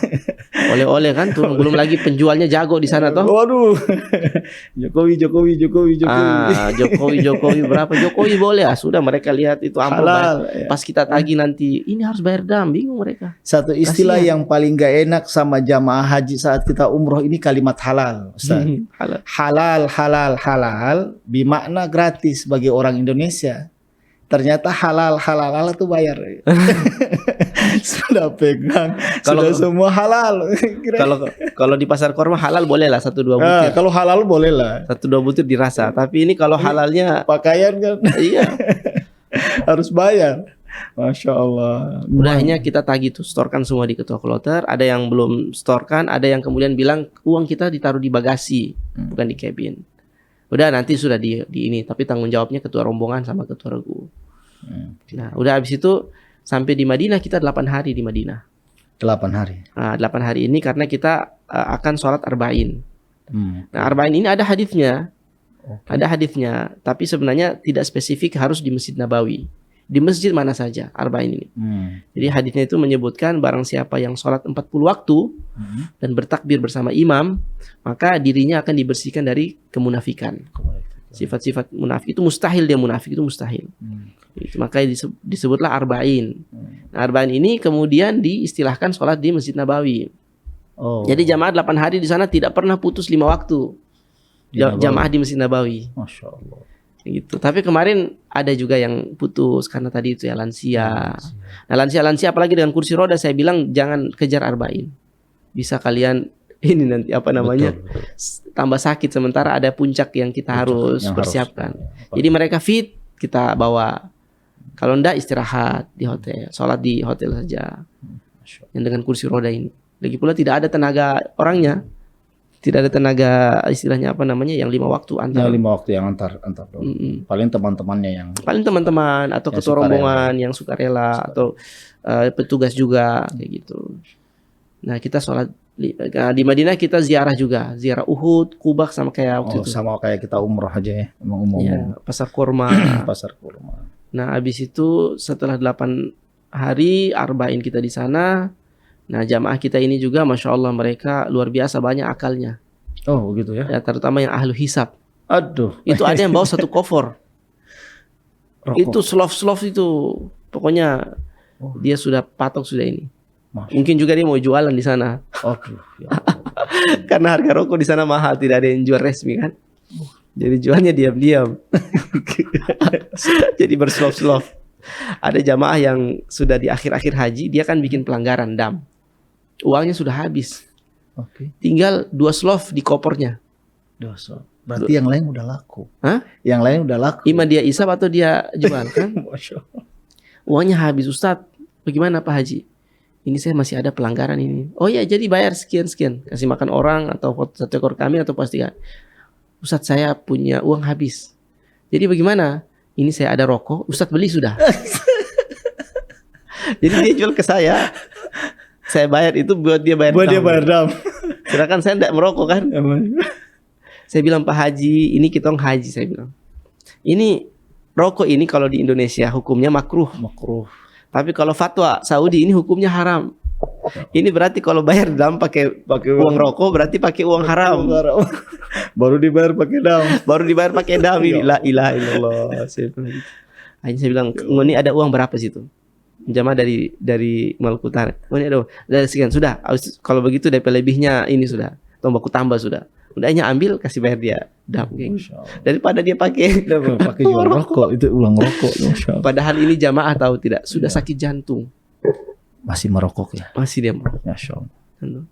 Oleh-oleh kan tuh, belum lagi penjualnya jago di sana toh. Waduh. Jokowi. Jokowi berapa? Jokowi boleh sudah mereka lihat itu halal. Pas kita tagih nanti ini harus bayar dam, bingung mereka. Satu istilah yang paling gak enak sama jamaah haji saat kita umroh ini kalimat halal, Ustaz. halal bermakna gratis bagi orang Indonesia. Ternyata halal itu bayar. Sudah pegang, sudah semua halal. Kalau di pasar kurma halal boleh lah 1-2 butir. Kalau halal boleh lah 1-2 butir dirasa. Tapi ini kalau halalnya pakaian kan, iya harus bayar. Masya Allah. Udahnya kita tagih tuh, storkan semua di ketua kloter. Ada yang belum storkan, ada yang kemudian bilang uang kita ditaruh di bagasi, bukan di cabin. Udah nanti sudah di ini, tapi tanggung jawabnya ketua rombongan sama ketua regu. Nah, udah habis itu sampai di Madinah kita 8 hari di Madinah. 8 hari. Nah, 8 hari ini karena kita akan sholat arba'in. Nah, arba'in ini ada hadisnya. Ada hadisnya, tapi sebenarnya tidak spesifik harus di Masjid Nabawi. Di masjid mana saja arba'in ini. Jadi hadisnya itu menyebutkan barang siapa yang sholat 40 waktu dan bertakbir bersama imam, maka dirinya akan dibersihkan dari kemunafikan. Sifat-sifat munafik itu mustahil, dia munafik itu mustahil. Itu makanya disebutlah arba'in. Nah, arba'in ini kemudian diistilahkan sholat di Masjid Nabawi. Jadi jamaah 8 hari di sana tidak pernah putus 5 waktu. Jamaah di Masjid Nabawi. Masya Allah. Gitu. Tapi kemarin ada juga yang putus karena tadi itu ya lansia. Nah, lansia apalagi dengan kursi roda, saya bilang jangan kejar arba'in. Bisa kalian ini nanti tambah sakit, sementara ada puncak yang kita harus persiapkan. Jadi mereka fit, kita bawa. Kalau enggak istirahat di hotel, sholat di hotel saja. Yang dengan kursi roda ini. Lagi pula tidak ada tenaga orangnya. Tidak ada tenaga istilahnya apa namanya yang 5 waktu Yang antar. 5 waktu yang antar doang. Paling teman-temannya yang Paling teman-teman atau Yang ketua sukarela. rombongan yang sukarela atau petugas juga kayak gitu. Nah kita sholat di Madinah, kita ziarah juga, ziarah Uhud, Qubah sama kayak waktu itu. sama kayak kita umroh aja ya, emang umum Ya, pasar kurma. pasar kurma. Nah habis itu setelah 8 hari arba'in kita di sana. Nah jamaah kita ini juga masya Allah mereka luar biasa banyak akalnya. Oh gitu ya. Ya terutama yang ahlu hisab. Aduh. Itu ada yang bawa 1 kofor. Rokok. Itu slof itu. Pokoknya Oh. dia sudah patok sudah ini. Masya. Mungkin juga dia mau jualan di sana. Aduh. Ya. Karena harga rokok di sana mahal, tidak ada yang jual resmi kan. Jadi jualnya diam-diam. Jadi berslov-slov. Ada jamaah yang sudah di akhir-akhir haji, dia kan bikin pelanggaran dam. Uangnya sudah habis. Oke. Tinggal 2 slov di kopernya. Dosa. Berarti yang lain udah laku. Hah? Yang lain udah laku. Ima dia isap atau dia jual kan? Masya Allah. Uangnya habis. Ustadz, bagaimana Pak Haji? Ini saya masih ada pelanggaran ini. Oh ya, jadi bayar sekian. Kasih makan orang atau 1 ekor kambing atau pastikan. Ustadz, saya punya uang habis. Jadi bagaimana? Ini saya ada rokok. Ustadz beli sudah. Jadi dia jual ke saya. Saya bayar itu buat dia bayar. Buat dia dam. bayar dam. Sedangkan saya tidak merokok kan. Saya bilang, Pak Haji, ini kita haji, saya bilang. Ini rokok ini kalau di Indonesia hukumnya makruh. Makruh. Tapi kalau fatwa Saudi ini hukumnya haram. Ini berarti kalau bayar dam pakai uang rokok berarti pakai uang haram. Baru dibayar pakai dam. Baru dibayar pakai dam ini. La ilaha illallah. Saya bilang gitu. Akhirnya saya bilang, "Ngoni ada uang berapa situ?" Jamaah dari Maluku Utara. Ngoni ada dari sekian. Sudah. Kalau begitu DP lebihnya ini sudah. Tombaku tambah sudah. Udahnya ambil kasih bayar dia dam. Masya Allah. Daripada dia pakai Pakai jual rokok itu ulang rokok. Masya Allah. Padahal ini jamaah tahu tidak sudah sakit jantung. Masih merokok ya. Masih dia mau. Masya Allah.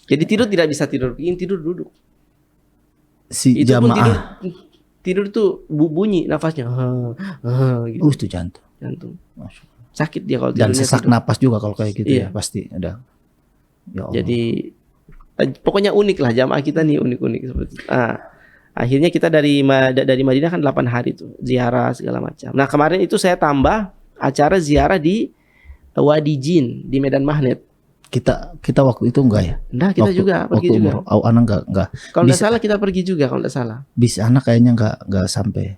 Jadi tidur tidak bisa tidur, ingin tidur duduk. Si Itu pun jamaah. tidur tuh bunyi nafasnya. Gitu. Itu jantung. Jantung. Masya Allah. Sakit dia kalau Dan tidurnya sesak tidur. napas juga kalau kayak gitu Iya. ya pasti ada. Ya Allah. Jadi pokoknya unik lah jamaah kita nih unik-unik seperti itu. Akhirnya kita dari Madinah kan 8 hari tuh ziarah segala macam. Nah kemarin itu saya tambah acara ziarah di Wadi Jin di Medan Magnet. kita waktu itu enggak ya? Nah kita juga pergi waktu juga. umroh. Anak enggak. Kalau tidak bisa- salah kita pergi juga kalau tidak salah. Bis anak kayaknya enggak sampai.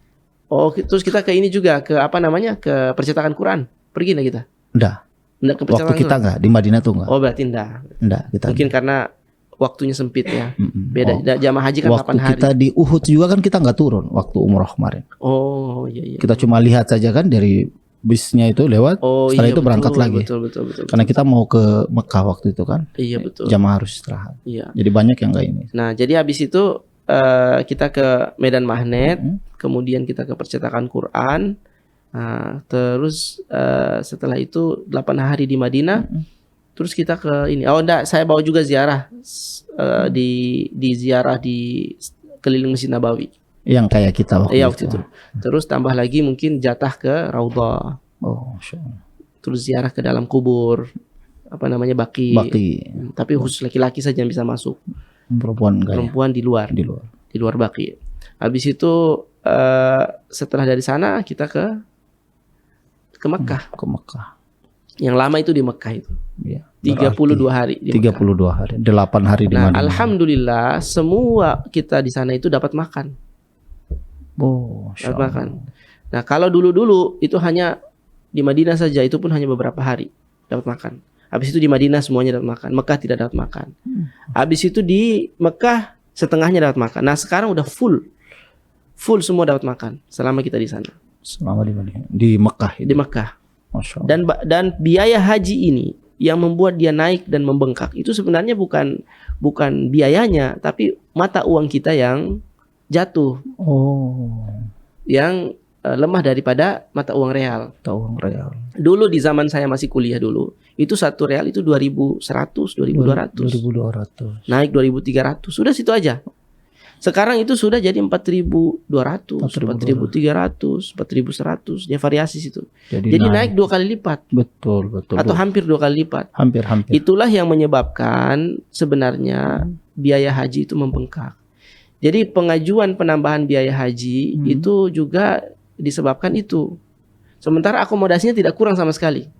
Oh terus kita ke ini juga ke apa namanya ke percetakan Quran. Pergi nggak kita? Enggak. Nggak ke Waktu percetakan kita Quran? enggak di Madinah tuh enggak. Oh berarti enggak. Enggak, kita. Mungkin karena waktunya sempit ya. Mm-mm. Beda. Oh. Jamaah haji kan Waktu 8 hari. kita di Uhud juga kan kita enggak turun waktu umroh kemarin. Oh iya iya. Kita cuma lihat saja kan dari bisnya itu lewat. Oh setelah iya, itu berangkat betul, lagi. Betul. Karena kita mau ke Mekah waktu itu kan. Iya betul. Jamaah harus istirahat. Iya. Jadi banyak yang enggak ini. Nah jadi habis itu kita ke Medan Magnet, Mm. kemudian kita ke percetakan Quran. Nah, terus setelah itu 8 hari di Madinah. Terus kita ke ini. Oh enggak, saya bawa juga ziarah di ziarah di keliling Masjid Nabawi. Yang kayak kita Iya waktu itu. Terus tambah lagi mungkin jatah ke Raudhah. Oh, Masya Allah. Terus ziarah ke dalam kubur. Apa namanya Baqi. Baki Tapi khusus laki-laki saja yang bisa masuk. perempuan enggak ya? Perempuan di luar. Di luar. Di luar Baqi. Habis itu setelah dari sana kita ke Mekah. Ke Mekah. Yang lama itu di Mekah itu. Iya. 32 hari di Mekah. 32 hari, 8 hari di Nah, Madinah. alhamdulillah semua kita di sana itu dapat makan. Oh, Masya Dapat Allah. makan. Nah, kalau dulu-dulu itu hanya di Madinah saja, itu pun hanya beberapa hari dapat makan. Habis itu di Madinah semuanya dapat makan. Mekah tidak dapat makan. Habis itu di Mekah setengahnya dapat makan. Nah, sekarang udah full. Full semua dapat makan selama kita di sana. Selama di Madinah. Di Mekah itu. Di Mekah. Masya Allah. Dan biaya haji ini yang membuat dia naik dan membengkak itu sebenarnya bukan biayanya, tapi mata uang kita yang jatuh, Oh, yang lemah daripada mata uang real. tahu real. Dulu di zaman saya masih kuliah dulu, itu 1 real itu 2.100, 2.200. 2.200. Naik 2.300. Sudah situ aja. Sekarang itu sudah jadi 4.200, 4.300, 4.100, ya variasi situ. Jadi naik 2 kali lipat. Betul. Atau hampir 2 kali lipat. Hampir. Itulah yang menyebabkan sebenarnya biaya haji itu membengkak. Jadi pengajuan penambahan biaya haji itu juga disebabkan itu. Sementara akomodasinya tidak kurang sama sekali.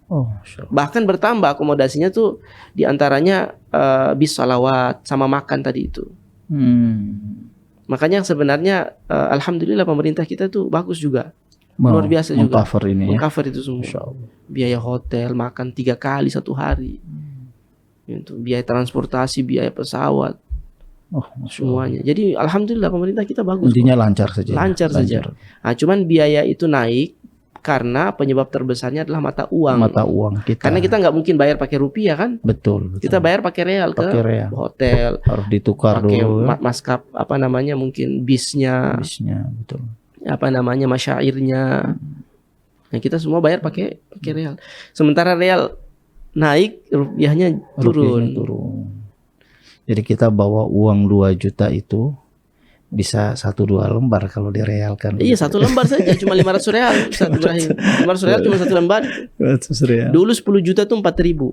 Oh, bahkan bertambah akomodasinya tuh diantaranya bis salawat sama makan tadi itu. Makanya sebenarnya alhamdulillah pemerintah kita tuh bagus juga, luar biasa juga mengcover itu semua. Biaya hotel, makan 3 kali 1 hari, itu biaya transportasi, biaya pesawat, semuanya. Jadi alhamdulillah pemerintah kita bagus. Intinya lancar saja. Nah, cuman biaya itu naik karena penyebab terbesarnya adalah mata uang kita. Karena kita nggak mungkin bayar pakai rupiah kan? Betul. Kita bayar pakai real ke hotel. Harus ditukar dulu. Maskap mungkin bisnya, betul. Masyairnya. Nah, kita semua bayar pakai real. Sementara real naik, rupiahnya turun. Jadi kita bawa uang 2 juta itu bisa 1-2 lembar kalau direalkan. Iya, 1 lembar saja cuma 500 real. 500 real cuma 1 lembar. 500 real. Dulu 10 juta tuh 4.000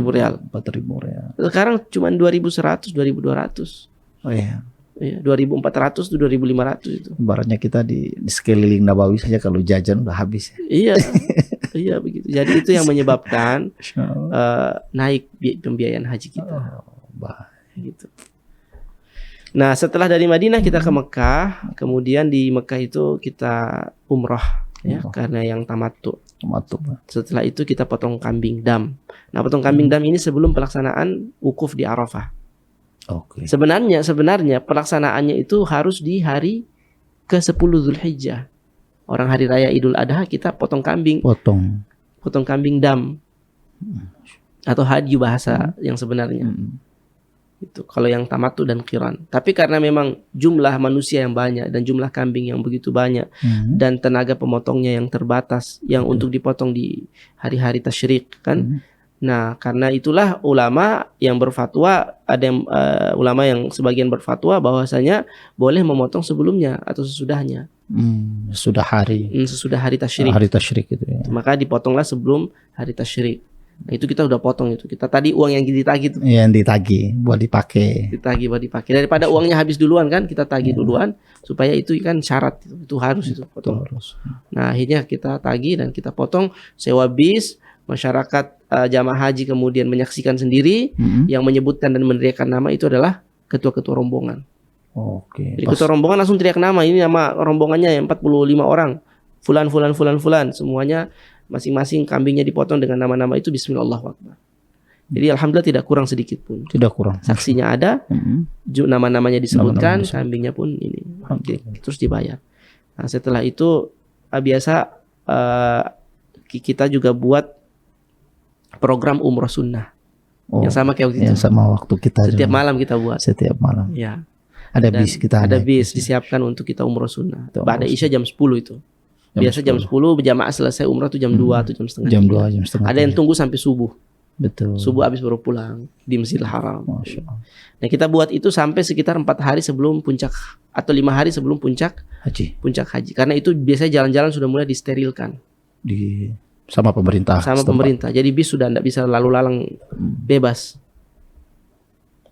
real. 4.000 real. Sekarang cuma 2.100, 2.200. Oh iya. Iya, 2.400 tuh 2.500 itu. Ibaratnya kita di sekeliling Nabawi saja kalau jajan udah habis. Iya. Iya begitu. Jadi itu yang menyebabkan naik pembiayaan haji kita. Gitu. Nah, setelah dari Madinah kita ke Mekah, kemudian di Mekah itu kita umroh ya, karena yang tamattu. Setelah itu kita potong kambing dam. Nah, potong kambing dam ini sebelum pelaksanaan wukuf di Arafah. Sebenarnya pelaksanaannya itu harus di hari ke-10 Zulhijjah. Orang hari raya Idul Adha kita potong kambing. Potong kambing dam. Atau hadyu bahasa yang sebenarnya. Itu kalau yang tamattu dan qiran. Tapi karena memang jumlah manusia yang banyak dan jumlah kambing yang begitu banyak dan tenaga pemotongnya yang terbatas yang untuk dipotong di hari-hari tasyrik kan. Nah, karena itulah ulama yang berfatwa, ada yang ulama yang sebagian berfatwa bahwasanya boleh memotong sebelumnya atau sesudahnya. Sesudah hari tasyrik. Hari tasyrik itu ya. Maka dipotonglah sebelum hari tasyrik. Nah, itu kita udah potong itu. Kita tadi uang yang ditagih itu. Yang ditagih buat dipakai. Daripada uangnya habis duluan kan, kita tagih duluan supaya itu kan syarat itu harus itu potong. Nah, akhirnya kita tagih dan kita potong, sewa bis, masyarakat jamaah haji kemudian menyaksikan sendiri, yang menyebutkan dan meneriakkan nama itu adalah ketua-ketua rombongan. Jadi ketua rombongan langsung teriak nama, ini nama rombongannya 45 orang. Fulan, semuanya masing-masing kambingnya dipotong dengan nama-nama itu bismillahirrahmanirrahim. Jadi alhamdulillah tidak kurang sedikit pun. Tidak kurang. Saksinya ada, nama-namanya disebutkan, kambingnya pun ini. Terus dibayar. Nah, setelah itu biasa kita juga buat program umroh sunnah. Yang sama kayak waktu itu. Yang sama waktu kita. Setiap malam kita buat. Setiap malam. Ya. Ada bis kita. Ada bis disiapkan untuk kita umroh sunnah. Ba'da Isya jam 10 itu. Biasa jam 10 berjamaah selesai umrah tuh jam 2 atau jam setengah. Jam 2, jam setengah. Ada yang tunggu sampai subuh. Betul. Subuh habis baru pulang di Masjidil Haram. Masya Allah. Nah, kita buat itu sampai sekitar 4 hari sebelum puncak atau 5 hari sebelum puncak haji. Karena itu biasanya jalan-jalan sudah mulai disterilkan. Sama pemerintah. Pemerintah. Jadi bis sudah tidak bisa lalu lalang bebas.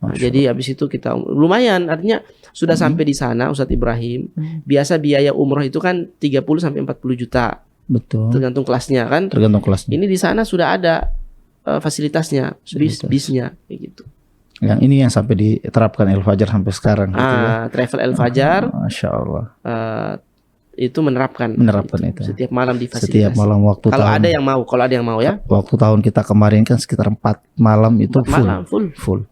Nah, jadi habis itu kita lumayan, artinya sudah sampai di sana Ustadz Ibrahim. Biasa biaya umroh itu kan 30 sampai 40 juta. Betul. Tergantung kelasnya kan. Ini di sana sudah ada fasilitasnya, bisnya kayak gitu. Yang ini yang sampai diterapkan El Fajar sampai sekarang gitu ya. Travel El Fajar. Masya Allah. Itu menerapkan itu. Setiap malam di fasilitas. Setiap malam waktu kalau ada yang mau ya. Waktu tahun kita kemarin kan sekitar 4 malam itu full.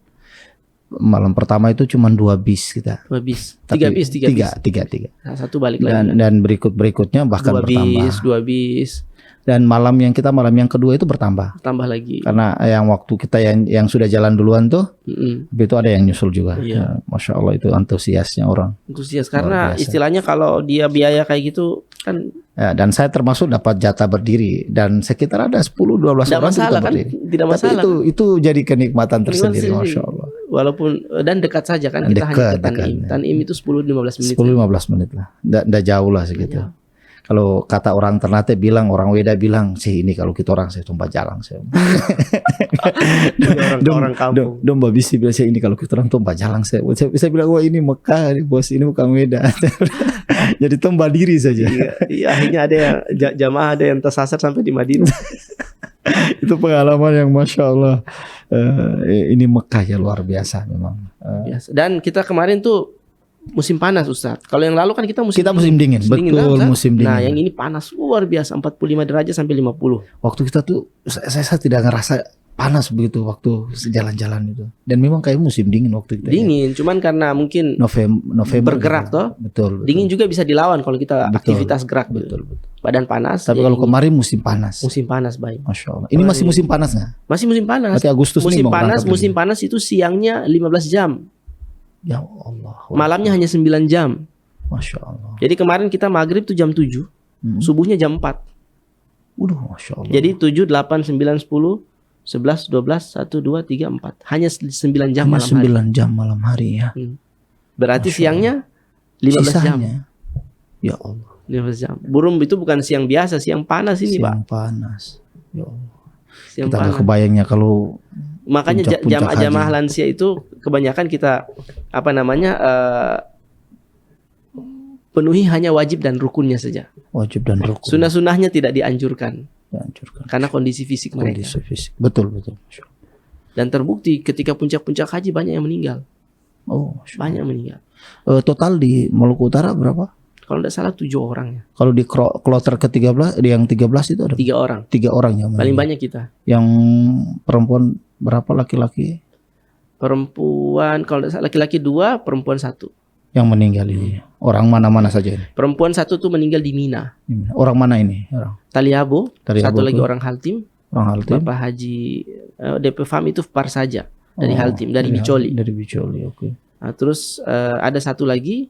Malam pertama itu cuma 2 bis kita. 2 bis. 3 bis. Nah, 1 balik lagi. Dan berikutnya bahkan 2 bertambah. 2 bis. Dan malam yang kedua itu bertambah. Tambah lagi. Karena yang waktu kita yang sudah jalan duluan tuh, itu ada yang nyusul juga. Iya. Ya, Masya Allah itu antusiasnya orang. Antusias karena istilahnya kalau dia biaya kayak gitu kan. Ya, dan saya termasuk dapat jatah berdiri dan sekitar ada 10-12 orang masalah, kita berdiri. Tidak masalah. Tapi itu jadi kenikmatan tersendiri, Masya Allah. walaupun dan dekat saja kan, kita hanya Dekat, ke Tanim. dekat. Tanim itu 10-15 menit. 10-15 menit lah. Nggak jauh lah segitu. Iya. Kalau kata orang Ternate bilang, orang Weda bilang, sih ini kalau kita orang saya tumpah jalan saya. Orang kampung. Domba bisi bilang saya ini kalau kita orang tumpah jalan saya. Saya bilang wah ini Mekah nih bos, ini bukan Weda. Jadi tumpah diri saja. Iya, akhirnya ada yang jamaah ada yang tersasar sampai di Madinah. Itu pengalaman yang masya Allah. Ini Mekah ya luar biasa memang. Biasa. Dan kita kemarin tuh musim panas Ustaz. Kalau yang lalu kan kita musim Dingin. Betul, Ustaz. musim dingin. Nah, yang ini panas luar biasa, 45 derajat sampai 50. Waktu kita tuh saya tidak ngerasa panas begitu waktu jalan-jalan itu. Dan memang kayak musim dingin waktu kita. Dingin, cuman karena mungkin November bergerak gitu. toh. Betul. Dingin juga bisa dilawan kalau kita Betul. aktivitas gerak. Betul. Badan panas. Tapi ya kalau ini kemarin musim panas. musim panas baik. Masya Allah. Ini masih musim panas nggak? Masih musim panas. Berarti Agustus Musim nih mau panas, berangkat musim lagi. panas itu siangnya 15 jam. Ya Allah. Malamnya hanya 9 jam. Masya Allah. Jadi kemarin kita maghrib tuh jam 7, subuhnya jam 4. Udah Masya Allah. Jadi 7, 8, 9, 10, 11, 12, 1, 2, 3, 4. Hanya 9 jam hanya malam hari. 9 jam malam hari ya. Berarti Masya siangnya 15 jam. Sisanya. Ya Allah. 15 jam. Burung itu bukan siang biasa, siang panas ini, Pak. Siang panas. Ya Allah. Siang Kita nggak panas. kebayangnya kalau Makanya puncak-puncak jamaah haji. lansia itu kebanyakan kita penuhi hanya wajib dan rukunnya saja. wajib dan rukun Sunnah-sunnahnya tidak dianjurkan dihancurkan. karena kondisi fisik mereka. Kondisi fisik. Betul. Masya Allah. Dan terbukti ketika puncak-puncak haji banyak yang meninggal. Oh, Masya Allah. Banyak meninggal. Total di Maluku Utara berapa? Kalau tidak salah 7 orang ya. Kalau di kloter ke-13, yang 13 itu ada 3 orang. 3 orang yang Paling meninggal. banyak kita. Yang perempuan berapa, laki-laki Perempuan kalau tidak salah laki-laki 2, perempuan 1. yang meninggal ini? Orang mana-mana saja ini? Perempuan 1 tuh meninggal di Mina. Orang mana ini? Orang Taliabo, Taliabo satu lagi tuh. orang Haltim, Haltim. Bapak Haji DP Fam itu Par saja dari Haltim, dari Bicoli. Dari Bicoli, oke. Nah, terus ada satu lagi,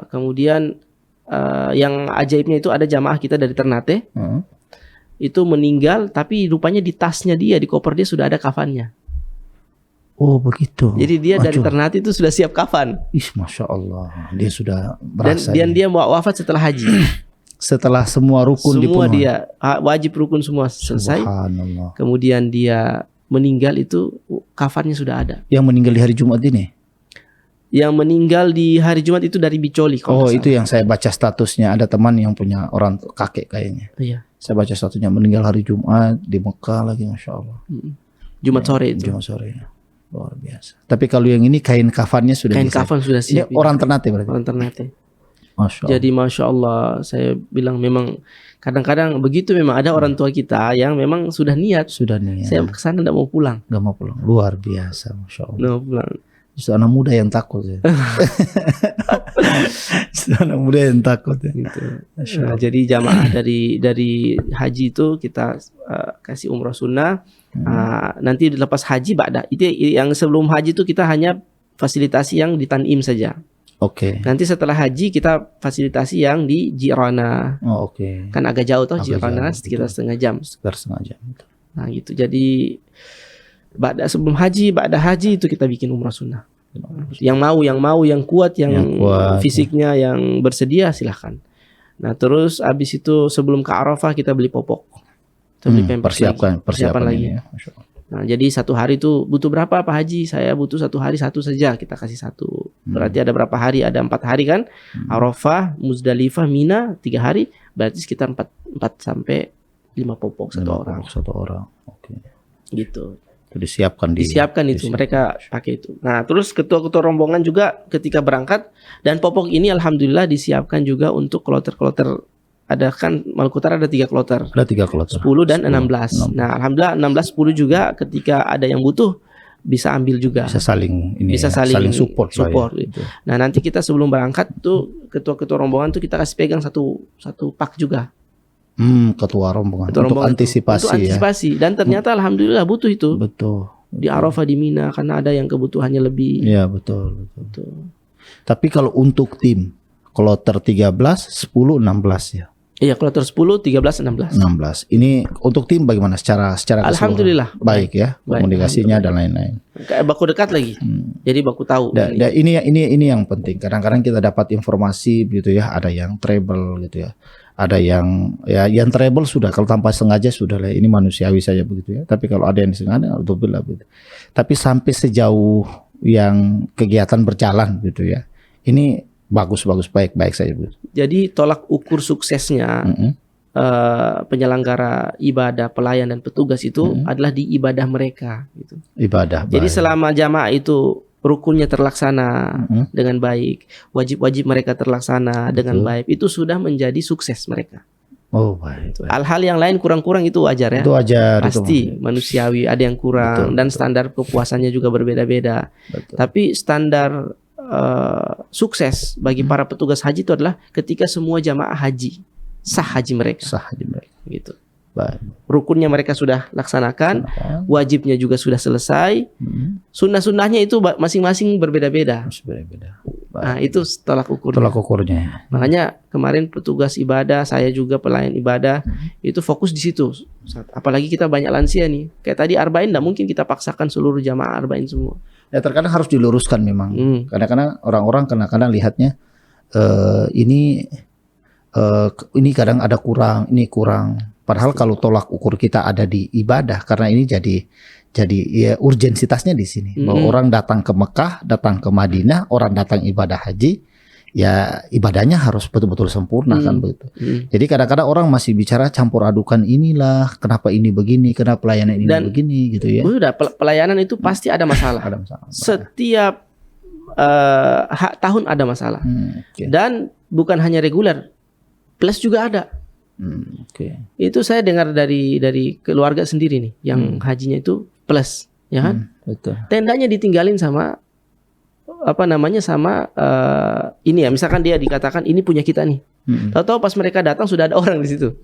kemudian yang ajaibnya itu ada jamaah kita dari Ternate, itu meninggal tapi rupanya di tasnya dia, di koper dia sudah ada kafannya. Oh begitu. Jadi dia dari Aduh. Ternate itu sudah siap kafan. Masya Allah, dia sudah Dan berasa. dia wafat setelah haji. Setelah semua rukun Semua dipenuhi. dia wajib rukun semua selesai. Subhanallah. Kemudian dia meninggal itu kafannya sudah ada. Yang meninggal di hari Jumat ini? Yang meninggal di hari Jumat itu dari Bicoli. Oh itu yang saya baca statusnya. Ada teman yang punya orang kakek kayaknya. Iya. Saya baca statusnya meninggal hari Jumat di Mekah lagi, Masya Allah. Jumat sore itu. Jumat sore. Luar biasa. Tapi kalau yang ini kain kafannya sudah Kain bisa. kafan sudah Ini siap. orang Ternate berarti. Orang Ternate. Masya Allah. Jadi Masya Allah, saya bilang memang kadang-kadang begitu, memang ada orang tua kita yang memang sudah niat. Sudah nih. Saya kesana tidak mau pulang. Gak mau pulang. Luar biasa, Masya Allah. Tidak mau pulang. Justru anak muda yang takut ya. Justru anak muda yang takut ya. Gitu. Masya Nah, Allah. jadi jamaah dari haji itu kita kasih umroh sunnah. Nanti lepas haji ba'da. Itu yang sebelum haji itu kita hanya fasilitasi yang di Tanim saja. Oke. Nanti setelah haji kita fasilitasi yang di Jirana. Oh, oke. Kan agak jauh toh Agak Jirana, jauh, sekitar betul. setengah jam. Sekitar setengah jam. Nah gitu. Jadi sebelum haji, ba'da haji itu kita bikin umrah sunnah. Yang mau, yang kuat, yang kuat, fisiknya yang bersedia silahkan. Nah terus abis itu sebelum ke Arafah kita beli popok. Kita beli pampers lagi. Persiapan lagi. ini ya. Masya Allah. Nah jadi satu hari itu butuh berapa Pak Haji? Saya butuh satu hari satu saja, kita kasih satu. Berarti ada berapa hari? Ada 4 hari kan? Arafah, Muzdalifah, Mina 3 hari. Berarti sekitar 4 sampai 5 popok satu orang. Satu orang. Oke. Gitu. Itu disiapkan Disiapkan itu, mereka pakai itu. Nah terus ketua-ketua rombongan juga ketika berangkat, dan popok ini alhamdulillah disiapkan juga untuk kloter-kloter. Ada kan Maluku Utara ada 3 kloter, Ada 3 kloter. 10 dan 16. Nah alhamdulillah 16, 10 juga ketika ada yang butuh bisa ambil juga. Bisa saling ini. Bisa ya, saling support. lah ya. Gitu. Nah nanti kita sebelum berangkat tuh ketua-ketua rombongan tuh kita kasih pegang satu pak juga. Ketua rombongan. Ketua Untuk rombongan itu. antisipasi Untuk antisipasi. Dan ternyata alhamdulillah butuh itu. Betul. Di Arafah di Mina karena ada yang kebutuhannya lebih. Iya betul. Tuh. Tapi kalau untuk tim kloter 13, 10, 16 ya. Iya, kloter 10, 13, 16. 16. Ini untuk tim bagaimana secara keseluruhan? Alhamdulillah. Baik ya, Baik, komunikasinya dan lain-lain. Kayak baku dekat lagi. Jadi baku tahu. Ini yang penting. Kadang-kadang kita dapat informasi gitu ya, ada yang treble gitu ya. Ada yang yang treble sudah, kalau tanpa sengaja sudah lah, ini manusiawi saja begitu ya. Tapi kalau ada yang disengaja, alhamdulillah gitu. Tapi sampai sejauh yang kegiatan berjalan gitu ya. Ini bagus baik saja begitu. Jadi tolak ukur suksesnya penyelenggara ibadah, pelayan dan petugas itu adalah di ibadah mereka gitu. Ibadah. Jadi baik. selama jamaah itu rukunnya terlaksana dengan baik, wajib-wajib mereka terlaksana dengan baik, itu sudah menjadi sukses mereka. Oh, baik. Hal-hal yang lain kurang-kurang itu wajar ya. Itu wajar. Pasti manusiawi, ada yang kurang dan standar kepuasannya juga berbeda-beda. Tapi standar sukses bagi para petugas haji itu adalah ketika semua jamaah haji, sah haji mereka. Gitu. Baik. Rukunnya mereka sudah laksanakan, wajibnya juga sudah selesai. Sunnah-sunnahnya itu masing-masing berbeda-beda. Nah, itu tolak ukurnya. Tolak ukurnya. Makanya kemarin petugas ibadah, saya juga pelayan ibadah, itu fokus di situ. Apalagi kita banyak lansia nih. Kayak tadi arba'in, tidak mungkin kita paksakan seluruh jamaah arba'in semua. Ya terkadang harus diluruskan memang. Kadang-kadang orang-orang lihatnya ini kadang ada kurang, ini kurang. Padahal kalau tolak ukur kita ada di ibadah, karena ini jadi ya urgensitasnya di sini. Bahwa orang datang ke Mekah, datang ke Madinah, orang datang ibadah haji, ya ibadahnya harus betul-betul sempurna kan begitu. Jadi kadang-kadang orang masih bicara campur adukan inilah, kenapa ini begini, kenapa pelayanan ini begini gitu ya. Udah pelayanan itu pasti ada masalah. Setiap tahun ada masalah. Dan bukan hanya reguler, plus juga ada. Itu saya dengar dari keluarga sendiri nih, yang hajinya itu plus, ya kan? Betul. Tendanya ditinggalin sama sama ini ya, misalkan dia dikatakan ini punya kita nih. Tahu-tahu pas mereka datang sudah ada orang di situ.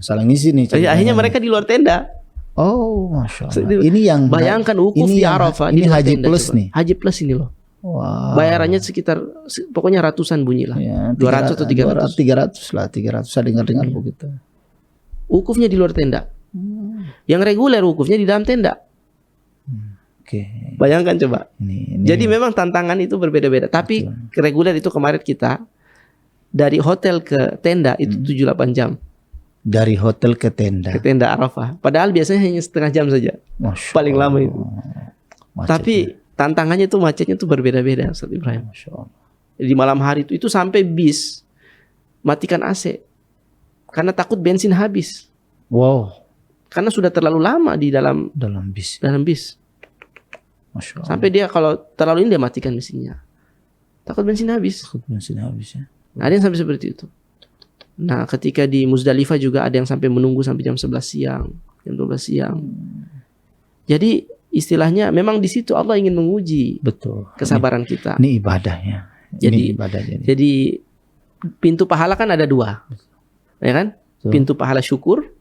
Salah ngisi nih. Akhirnya mereka di luar tenda. Oh, masya Allah. Ini yang bayangkan wukuf di Arafah. Ini haji plus nih. Haji plus ini loh. Wow. Bayarannya sekitar pokoknya ratusan bunyi lah. Ya, 200 atau 300. 300 lah, 300 saya dengar begitu. Wukufnya di luar tenda. Yang reguler wukufnya di dalam tenda. Bayangkan coba. Ini. Jadi memang tantangan itu berbeda-beda. Tapi reguler itu kemarin kita dari hotel ke tenda itu 7-8 jam. Dari hotel ke tenda. Ke tenda Arafah. Padahal biasanya hanya setengah jam saja. Masya paling Allah. lama itu. Macetnya. Tapi tantangannya itu macetnya itu berbeda-beda, Ustaz Ibrahim. Masya Allah. Di malam hari itu sampai bis matikan AC karena takut bensin habis. Wow. Karena sudah terlalu lama di dalam bis. Masya Allah. Sampai dia kalau terlalu ini dia matikan mesinnya. Takut bensin habis. Ya. Nah, ada yang sampai seperti itu. Nah, ketika di Muzdalifah juga ada yang sampai menunggu sampai jam 11 siang, jam 12 siang. Jadi istilahnya memang di situ Allah ingin menguji kesabaran kita. Ini ibadahnya. Jadi pintu pahala kan ada 2. Ya kan? Pintu pahala syukur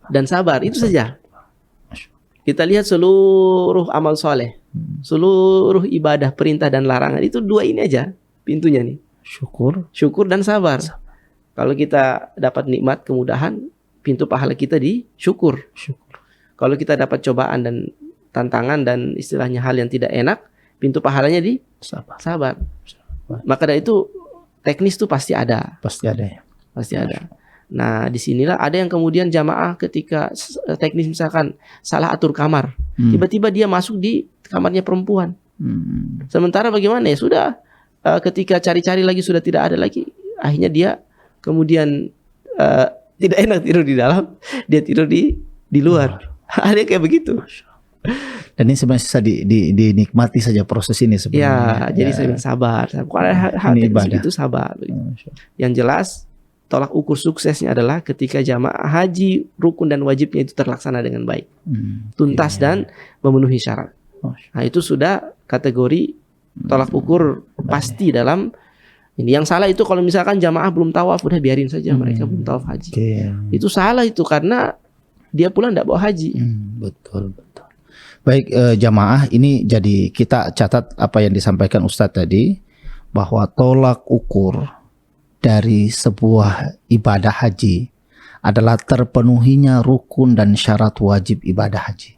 dan sabar. Itu saja. Kita lihat seluruh amal soleh, seluruh ibadah, perintah dan larangan, itu 2 ini aja pintunya nih. Syukur dan sabar. Kalau kita dapat nikmat, kemudahan, pintu pahala kita di syukur. Kalau kita dapat cobaan dan tantangan dan istilahnya hal yang tidak enak, pintu pahalanya di sabar. Maka dari itu teknis itu pasti ada. Pasti ada. Nah, disinilah ada yang kemudian jamaah ketika teknis misalkan salah atur kamar, tiba-tiba dia masuk di kamarnya perempuan. Sementara bagaimana ya sudah ketika cari-cari lagi sudah tidak ada lagi, akhirnya dia kemudian tidak enak tidur di dalam, dia tidur di luar. Ada kayak begitu. Dan ini sebenarnya bisa dinikmati saja proses ini sebenarnya. Ya, jadi saya sabar. Hal itu sabar. Yang jelas tolak ukur suksesnya adalah ketika jamaah haji rukun dan wajibnya itu terlaksana dengan baik, tuntas dan memenuhi syarat. Nah, itu sudah kategori tolak ukur pasti dalam ini. Yang salah itu kalau misalkan jamaah belum tawaf, udah biarin saja mereka belum tawaf haji. Itu salah itu karena dia pulang tidak bawa haji. Betul. Baik, jamaah ini jadi kita catat apa yang disampaikan Ustadz tadi, bahwa tolak ukur dari sebuah ibadah haji adalah terpenuhinya rukun dan syarat wajib ibadah haji.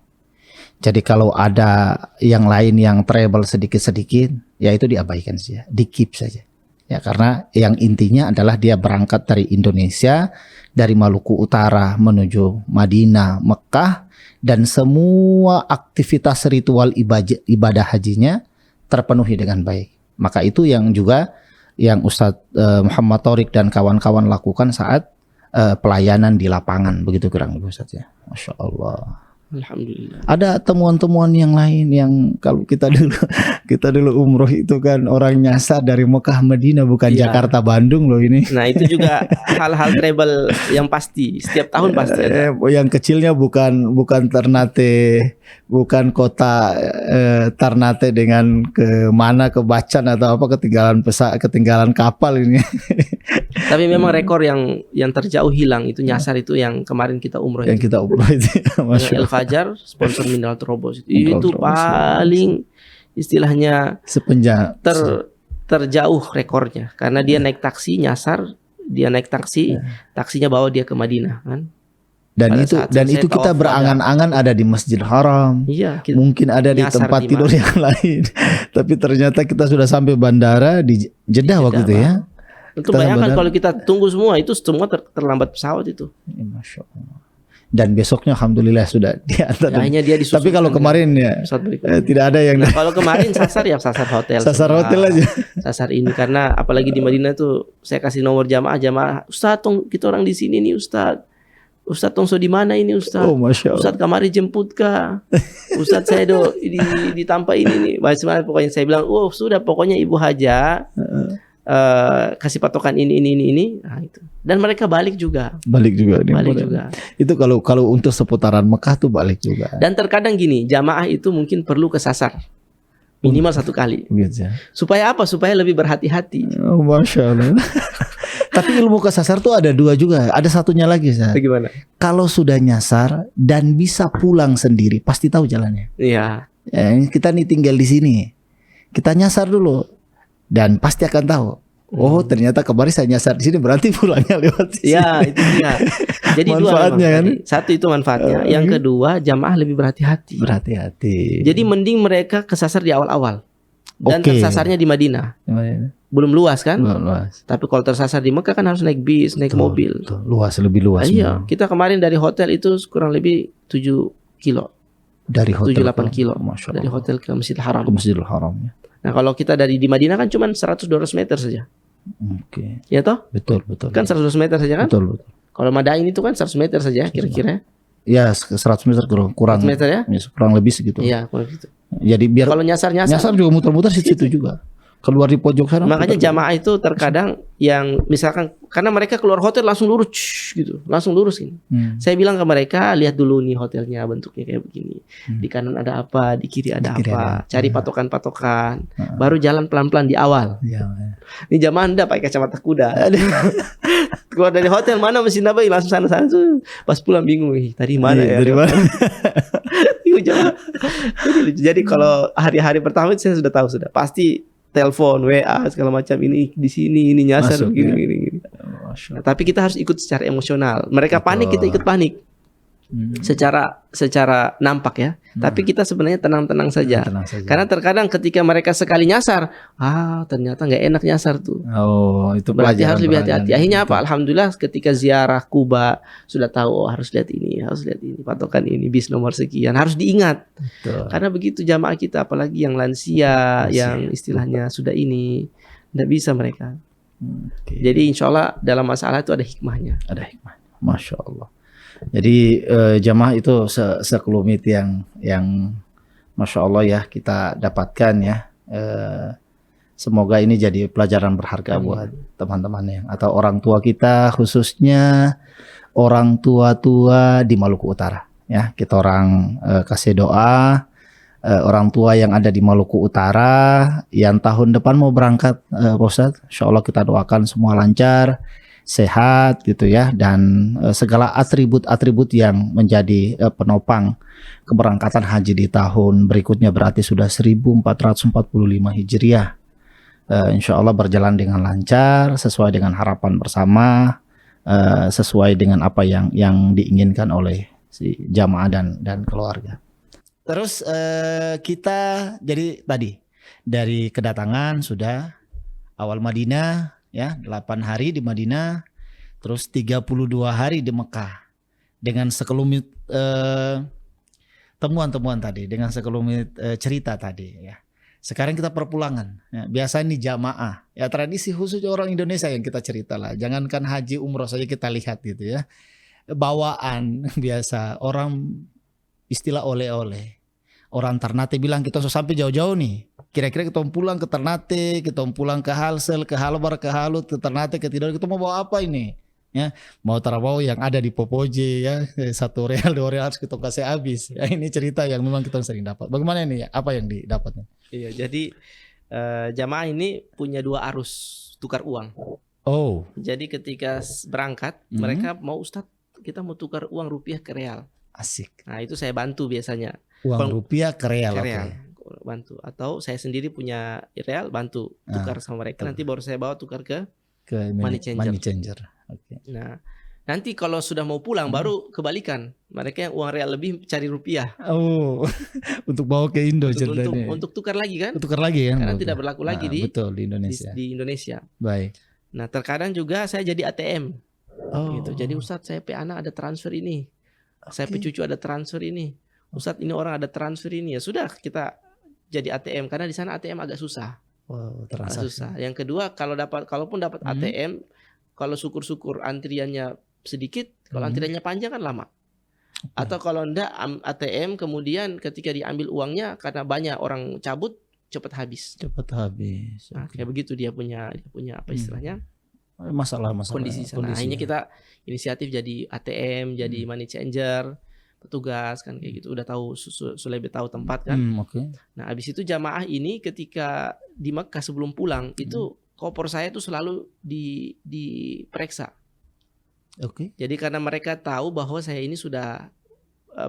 Jadi kalau ada yang lain yang treble sedikit-sedikit, ya itu diabaikan saja, di-keep saja. Ya, karena yang intinya adalah dia berangkat dari Indonesia, dari Maluku Utara menuju Madinah, Mekah, dan semua aktivitas ritual ibadah hajinya terpenuhi dengan baik. Maka itu yang juga yang Ustadz Muhammad Thorik dan kawan-kawan lakukan saat pelayanan di lapangan, begitu kurang lebih Ustadz ya. Masya Allah. Alhamdulillah. Ada temuan-temuan yang lain yang kalau kita dulu umroh itu kan orang nyasar dari Mekah Madinah, bukan Iya. Jakarta Bandung loh ini. Nah itu juga hal-hal travel yang pasti setiap tahun pasti ada. Yang kecilnya bukan Ternate, bukan kota Ternate dengan ke mana, ke Bacan atau apa, ketinggalan kapal ini. Tapi memang rekor yang terjauh hilang itu nyasar itu yang kemarin kita umroh Yang itu. kita umroh itu. Masya El Allah. Fajar sponsor Mineral Trobos itu Mineral Trobos, paling istilahnya Sepenjak terjauh rekornya karena dia naik taksi nyasar, dia naik taksi, taksinya bawa dia ke Madinah kan. dan pada itu saat dan selesai itu kita tawaf berangan-angan ada di Masjidil Haram. Iya, kita Mungkin ada di nyasar tempat di tidur mana? yang lain. Tapi ternyata kita sudah sampai bandara di Jeddah waktu itu ya. Untuk Kita bayangkan benar- kalau kita tunggu semua itu semua terlambat pesawat itu. Ya, Masya Allah. Dan besoknya alhamdulillah sudah diantar. Ya, hanya dia disusulkan Tapi kalau dengan kemarin ya pesawat berikutnya. tidak ada yang Nah, kalau kemarin sasar ya sasar hotel. sasar semua. hotel aja. Sasar ini karena apalagi di Madinah tuh saya kasih nomor jamaah, Ustaz tong kita orang di sini nih Ustaz. Ustaz tong so di mana ini Ustaz? Oh Masya Allah. Ustaz kamari jemput kah? Ustaz saya di tanpa ini nih. Bagaimana pokoknya saya bilang, "Oh, sudah pokoknya Ibu Haja kasih patokan ini." Nah, itu. Dan mereka balik juga. Balik juga nih. Balik boleh. juga. Itu kalau untuk seputaran Mekah tuh balik juga. Dan terkadang gini, jamaah itu mungkin perlu kesasar. Minimal 1 kali. Gitu ya. Supaya apa? Supaya lebih berhati-hati. Oh Masya Allah. Tapi ilmu kesasar tuh ada 2 juga. Ada satunya lagi Ustaz. Bagaimana? Kalau sudah nyasar dan bisa pulang sendiri, pasti tahu jalannya. Iya. Ya, kita nih tinggal di sini. Kita nyasar dulu dan pasti akan tahu. Oh, ternyata kemarin saya nyasar di sini, berarti pulangnya lewat sini. Ya, itu dia. Jadi Manfaatnya dua kan? memang. Satu itu manfaatnya. Yang kedua, jamaah lebih berhati-hati. Berhati-hati. Jadi mending mereka kesasar di awal-awal. Dan Oke. tersasarnya di Madinah. Gimana? Belum luas kan? Luas. Tapi kalau tersasar di Mekah kan harus naik bis, naik mobil. Betul. Luas, lebih luas. Iya, memang. kita kemarin dari hotel itu kurang lebih 7 kilo. Dari hotel 7-8 kilo. Masya Allah. Dari hotel ke Masjidil Haram. Ke Masjidil Haram ya. Nah, kalau kita dari di Madinah kan cuma 100-200 meter saja. Oke. Ya toh? Betul. Kan 100 meter saja kan? Betul. Kalau Madain itu kan 100 meter saja kira-kira. Ya 100 meter kurang 100 meter ya? kurang lebih segitu. Iya, kurang gitu. Jadi biar Kalau nyasar-nyasar. nyasar juga muter-muter situ juga. Keluar di pojok sana. Makanya putar. jamaah itu terkadang yang misalkan karena mereka keluar hotel langsung lurus gitu, langsung lurus ini. Saya bilang ke mereka, lihat dulu nih hotelnya bentuknya kayak begini. Di kanan ada apa, di kiri ada Di kiri apa. ada. Cari patokan-patokan. Baru jalan pelan-pelan di awal. Ya. Ini jamaah Anda pakai kacamata kuda. Keluar dari hotel mana Masjid Nabawi langsung sana-sana tuh. Pas pulang bingung, tadi mana ya? Dari mana? Bingung jamaah. Jadi kalau hari-hari pertama itu saya sudah tahu sudah. Pasti telepon, WA segala macam, ini di sini, ini nyasar Masuk, begini, ya. gini. Nah, tapi kita harus ikut secara emosional. Mereka panik, kita ikut panik. Secara nampak ya. Tapi kita sebenarnya tenang-tenang saja. Tenang saja. Karena terkadang ketika mereka sekali nyasar, ternyata nggak enak nyasar tuh. Oh, itu Berarti pelajaran harus lebih hati-hati. pelajaran. Akhirnya apa? Alhamdulillah ketika ziarah Kuba sudah tahu, harus lihat ini, patokan ini, bis nomor sekian, harus diingat. Betul. Karena begitu jamaah kita, apalagi yang lansia, yang istilahnya sudah ini, tidak bisa mereka. Oke. Jadi insya Allah dalam masalah itu ada hikmahnya. Ada hikmah. Masya Allah. Jadi jamaah itu sekelumit yang Masya Allah ya kita dapatkan ya. Semoga ini jadi pelajaran berharga buat teman-teman yang atau orang tua kita, khususnya orang tua-tua di Maluku Utara ya. Kita orang kasih doa orang tua yang ada di Maluku Utara yang tahun depan mau berangkat Pak Ustadz. Insya Allah kita doakan semua lancar, sehat gitu ya, dan segala atribut-atribut yang menjadi penopang keberangkatan haji di tahun berikutnya, berarti sudah 1445 Hijriah. insya Allah berjalan dengan lancar, sesuai dengan harapan bersama, sesuai dengan apa yang diinginkan oleh si jamaah dan keluarga. Terus kita jadi tadi dari kedatangan sudah awal Madinah ya, 8 hari di Madinah, terus 32 hari di Mekah dengan sekelumit temuan-temuan tadi, dengan sekelumit cerita tadi ya. Sekarang kita perpulangan. Ya, biasa ini jamaah. Ya tradisi khusus orang Indonesia yang kita cerita lah. Jangankan haji umroh saja kita lihat gitu ya. Bawaan biasa orang istilah oleh-oleh. Orang Ternate bilang kita sudah sampai jauh-jauh nih. Kira-kira kita mau pulang ke Ternate, kita mau pulang ke Halsel, ke Halbar, ke Halut, ke Ternate, ke Tidore, kita mau bawa apa ini? Ya, mau tarawau yang ada di Popoje ya, 1 real 2 real harus kita kasih habis. Ya, ini cerita yang memang kita sering dapat. Bagaimana ini? Apa yang didapatnya? Iya, jadi jamaah ini punya 2 arus tukar uang. Oh. Jadi ketika berangkat, mereka mau Ustadz, kita mau tukar uang rupiah ke real. Asik. Nah, itu saya bantu biasanya. Uang rupiah ke real. Ke real. Bantu. Atau saya sendiri punya real, bantu tukar sama mereka. Nanti baru saya bawa tukar ke money changer. Okay. Nah, nanti kalau sudah mau pulang baru kebalikan. Mereka yang uang real lebih cari rupiah. Oh, untuk bawa ke Indo ceritanya. Untuk tukar lagi kan? Tukar lagi kan? Karena tidak berlaku lagi di Indonesia. Di Indonesia. Baik. Nah, terkadang juga saya jadi ATM. Oh. Gitu. Jadi Ustadz, saya anak ada transfer ini. Saya cucu ada transfer ini. Ustadz, ini orang ada transfer ini. Ya sudah, kita jadi ATM karena di sana ATM agak susah. Wow, susah. Yang kedua, kalaupun dapat ATM, kalau syukur-syukur antriannya sedikit, kalau antriannya panjang kan lama. Atau kalau enggak ATM kemudian ketika diambil uangnya karena banyak orang cabut cepat habis. Nah, kayak begitu dia punya apa istilahnya? Masalah kondisi sana. Akhirnya kita inisiatif jadi ATM, jadi money changer, petugas kan kayak gitu. Udah tahu lebih tahu tempat kan. Nah, habis itu jamaah ini ketika di Mekah sebelum pulang itu koper saya tuh selalu diperiksa. Jadi karena mereka tahu bahwa saya ini sudah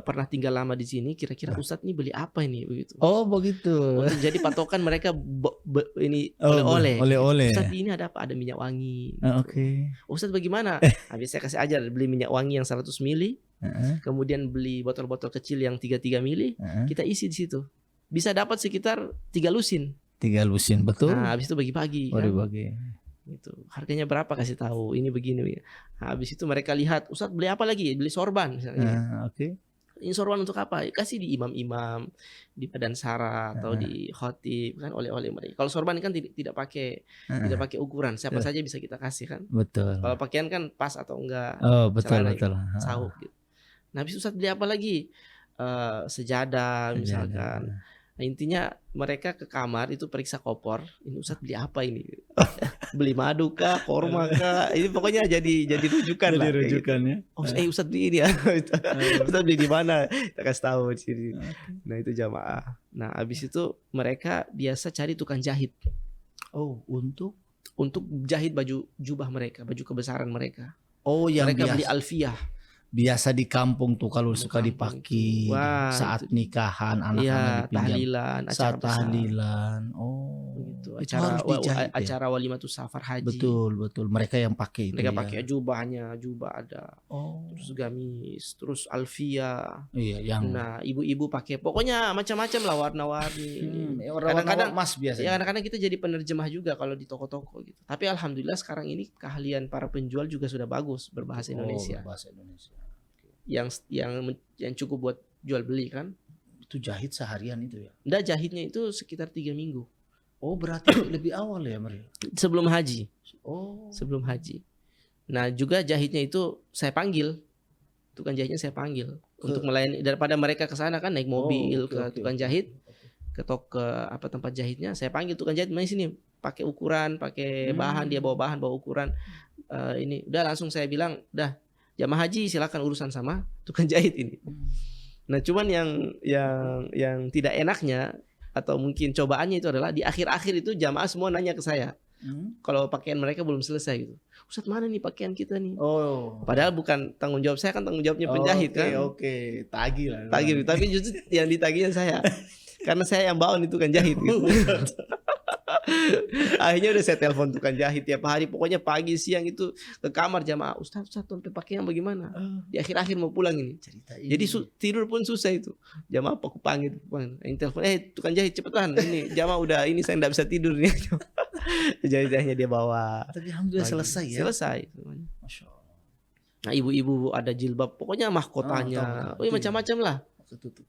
pernah tinggal lama di sini, kira-kira Ustadz ini beli apa ini begitu. Oh begitu. Untuk jadi patokan mereka ini oleh-oleh. Ustadz ini ada apa? Ada minyak wangi. Ustadz bagaimana? Habis saya kasih ajar beli minyak wangi yang 100 mili, kemudian beli botol-botol kecil yang 33 mili, kita isi di situ. Bisa dapat sekitar 3 lusin. 3 lusin, betul. Nah, habis itu bagi-bagi. Kan? Bagi. Gitu. Harganya berapa kasih tahu. Ini begini. Nah, habis itu mereka lihat, Ustadz beli apa lagi? Beli sorban misalnya. Ini sorban untuk apa? Kasih di imam-imam, di badan syara atau di khotib kan oleh-oleh mereka. Kalau sorban kan tidak pakai ukuran. Siapa saja bisa kita kasih kan. Betul. Kalau pakaian kan pas atau enggak. Oh, betul. Sahuk gitu. Nah, habis Ustadz beli apa lagi? Sejadah misalkan. Nah, intinya mereka ke kamar itu periksa koper. Ini Ustadz beli apa ini? Beli madu kah, korma kah? Ini pokoknya jadi rujukan lah. Jadi rujukannya. Oh, Ustadz beli ini ya. Ustadz beli di mana? Kita kasih tahu di sini. Nah, itu jamaah. Nah, habis itu mereka biasa cari tukang jahit. Oh, untuk jahit baju jubah mereka, baju kebesaran mereka. Oh, yang mereka beli alfiyah. Biasa di kampung tuh kalau suka dipakai saat nikahan anak-anak tahlilan, saat tahlilan. Oh, gitu. Acara walimatus safar haji. Betul. Mereka yang pakai itu. Mereka pakai jubah ada. Terus gamis, terus alfia. Iya, yang nah, ibu-ibu pakai pokoknya macam-macam lah warna-warni. Kadang-kadang emas biasanya. Ya, kadang-kadang kita jadi penerjemah juga kalau di toko-toko gitu. Tapi alhamdulillah sekarang ini keahlian para penjual juga sudah bagus berbahasa Indonesia. Berbahasa Indonesia. Yang cukup buat jual beli kan. Itu jahit seharian itu ya? Enggak, jahitnya itu sekitar 3 minggu. Oh, berarti lebih awal ya mereka? Sebelum haji. Oh, sebelum haji. Nah, juga jahitnya itu saya panggil. Tukang jahitnya saya panggil untuk melayani, daripada mereka ke sana kan naik mobil tukang jahit, ke tempat jahitnya, saya panggil tukang jahit, main sini, pakai ukuran, pakai bahan, dia bawa ukuran. Ini udah langsung saya bilang, udah jamaah haji silakan urusan sama tukang jahit ini. Nah, cuman yang tidak enaknya atau mungkin cobaannya itu adalah di akhir-akhir itu jamaah semua nanya ke saya. Kalau pakaian mereka belum selesai gitu. Ustadz, mana nih pakaian kita nih? Oh. Padahal bukan tanggung jawab saya, kan tanggung jawabnya penjahit kan. Oke. Tagih lah. Tapi justru yang ditagihnya saya. Karena saya yang bawa itu kan jahit gitu. Akhirnya udah saya telepon tukang jahit tiap hari. Pokoknya pagi siang itu ke kamar jamaah. Ustaz sampai pakaian bagaimana? Di akhir-akhir mau pulang ini. Cerita ini. Jadi tidur pun susah itu. Jamaah aku panggil. Ini telepon. Tukang jahit cepetan. Ini jamaah udah ini saya nggak bisa tidur nih. Jahit-jahitnya dia bawa. Tapi alhamdulillah Pagi. selesai ya. Selesai. Masya Allah. Nah ibu-ibu ada jilbab. Pokoknya mahkotanya. tahu. Macam-macam lah. Tutup.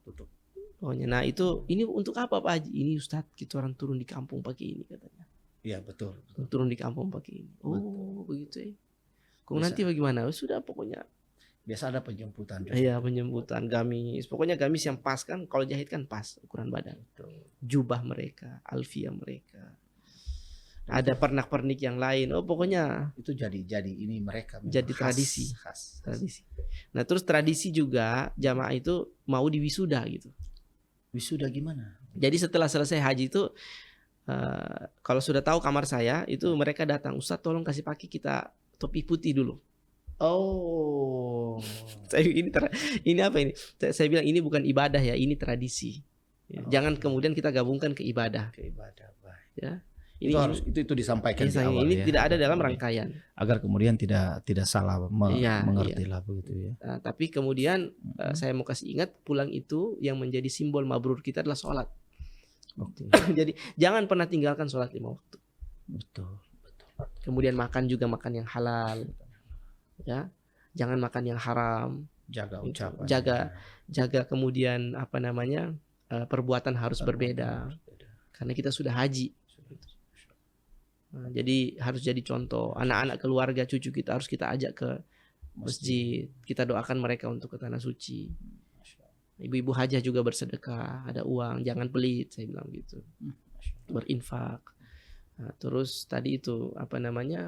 Pokoknya. Nah itu ini untuk apa Pak Haji? Ini Ustaz kita orang turun di kampung pakai ini katanya. Iya betul. Turun di kampung pakai ini. Oh begitu ya. Kok Bisa. nanti bagaimana? Sudah pokoknya. Biasa ada penjemputan juga. Iya penjemputan gamis. Pokoknya gamis yang pas kan. Kalau jahit kan pas ukuran badan. Betul. Jubah mereka, alfiah mereka. Ada pernak-pernik yang lain. Oh pokoknya Itu jadi ini mereka memang Jadi khas, tradisi. khas. tradisi. Nah terus tradisi juga jamaah itu mau diwisuda gitu. Wisuda gimana? Jadi setelah selesai haji itu kalau sudah tahu kamar saya itu mereka datang, Ustaz tolong kasih pakai kita topi putih dulu. Oh. Ini apa ini? Saya bilang ini bukan ibadah ya, ini tradisi. Ya, Jangan kemudian kita gabungkan ke ibadah. Ke ibadah. Baik. Ya. Itu harus itu disampaikan di awal ini ya. tidak ada dalam Kemudian- rangkaian. agar kemudian tidak salah Iya, mengerti lah begitu ya. Nah, tapi kemudian saya mau kasih ingat pulang itu yang menjadi simbol mabrur kita adalah sholat. Oke. Jadi jangan pernah tinggalkan sholat 5 waktu. Betul. Kemudian makan juga makan yang halal. Ya, jangan makan yang haram. Jaga Itu. ucapan. Jaga kemudian perbuatan harus berbeda. Karena kita sudah haji. Nah, jadi harus jadi contoh. Anak-anak keluarga cucu kita harus kita ajak ke masjid. Kita doakan mereka untuk ke tanah suci. Ibu-ibu hajah juga bersedekah, ada uang, jangan pelit, saya bilang gitu. Berinfak. Nah, terus tadi itu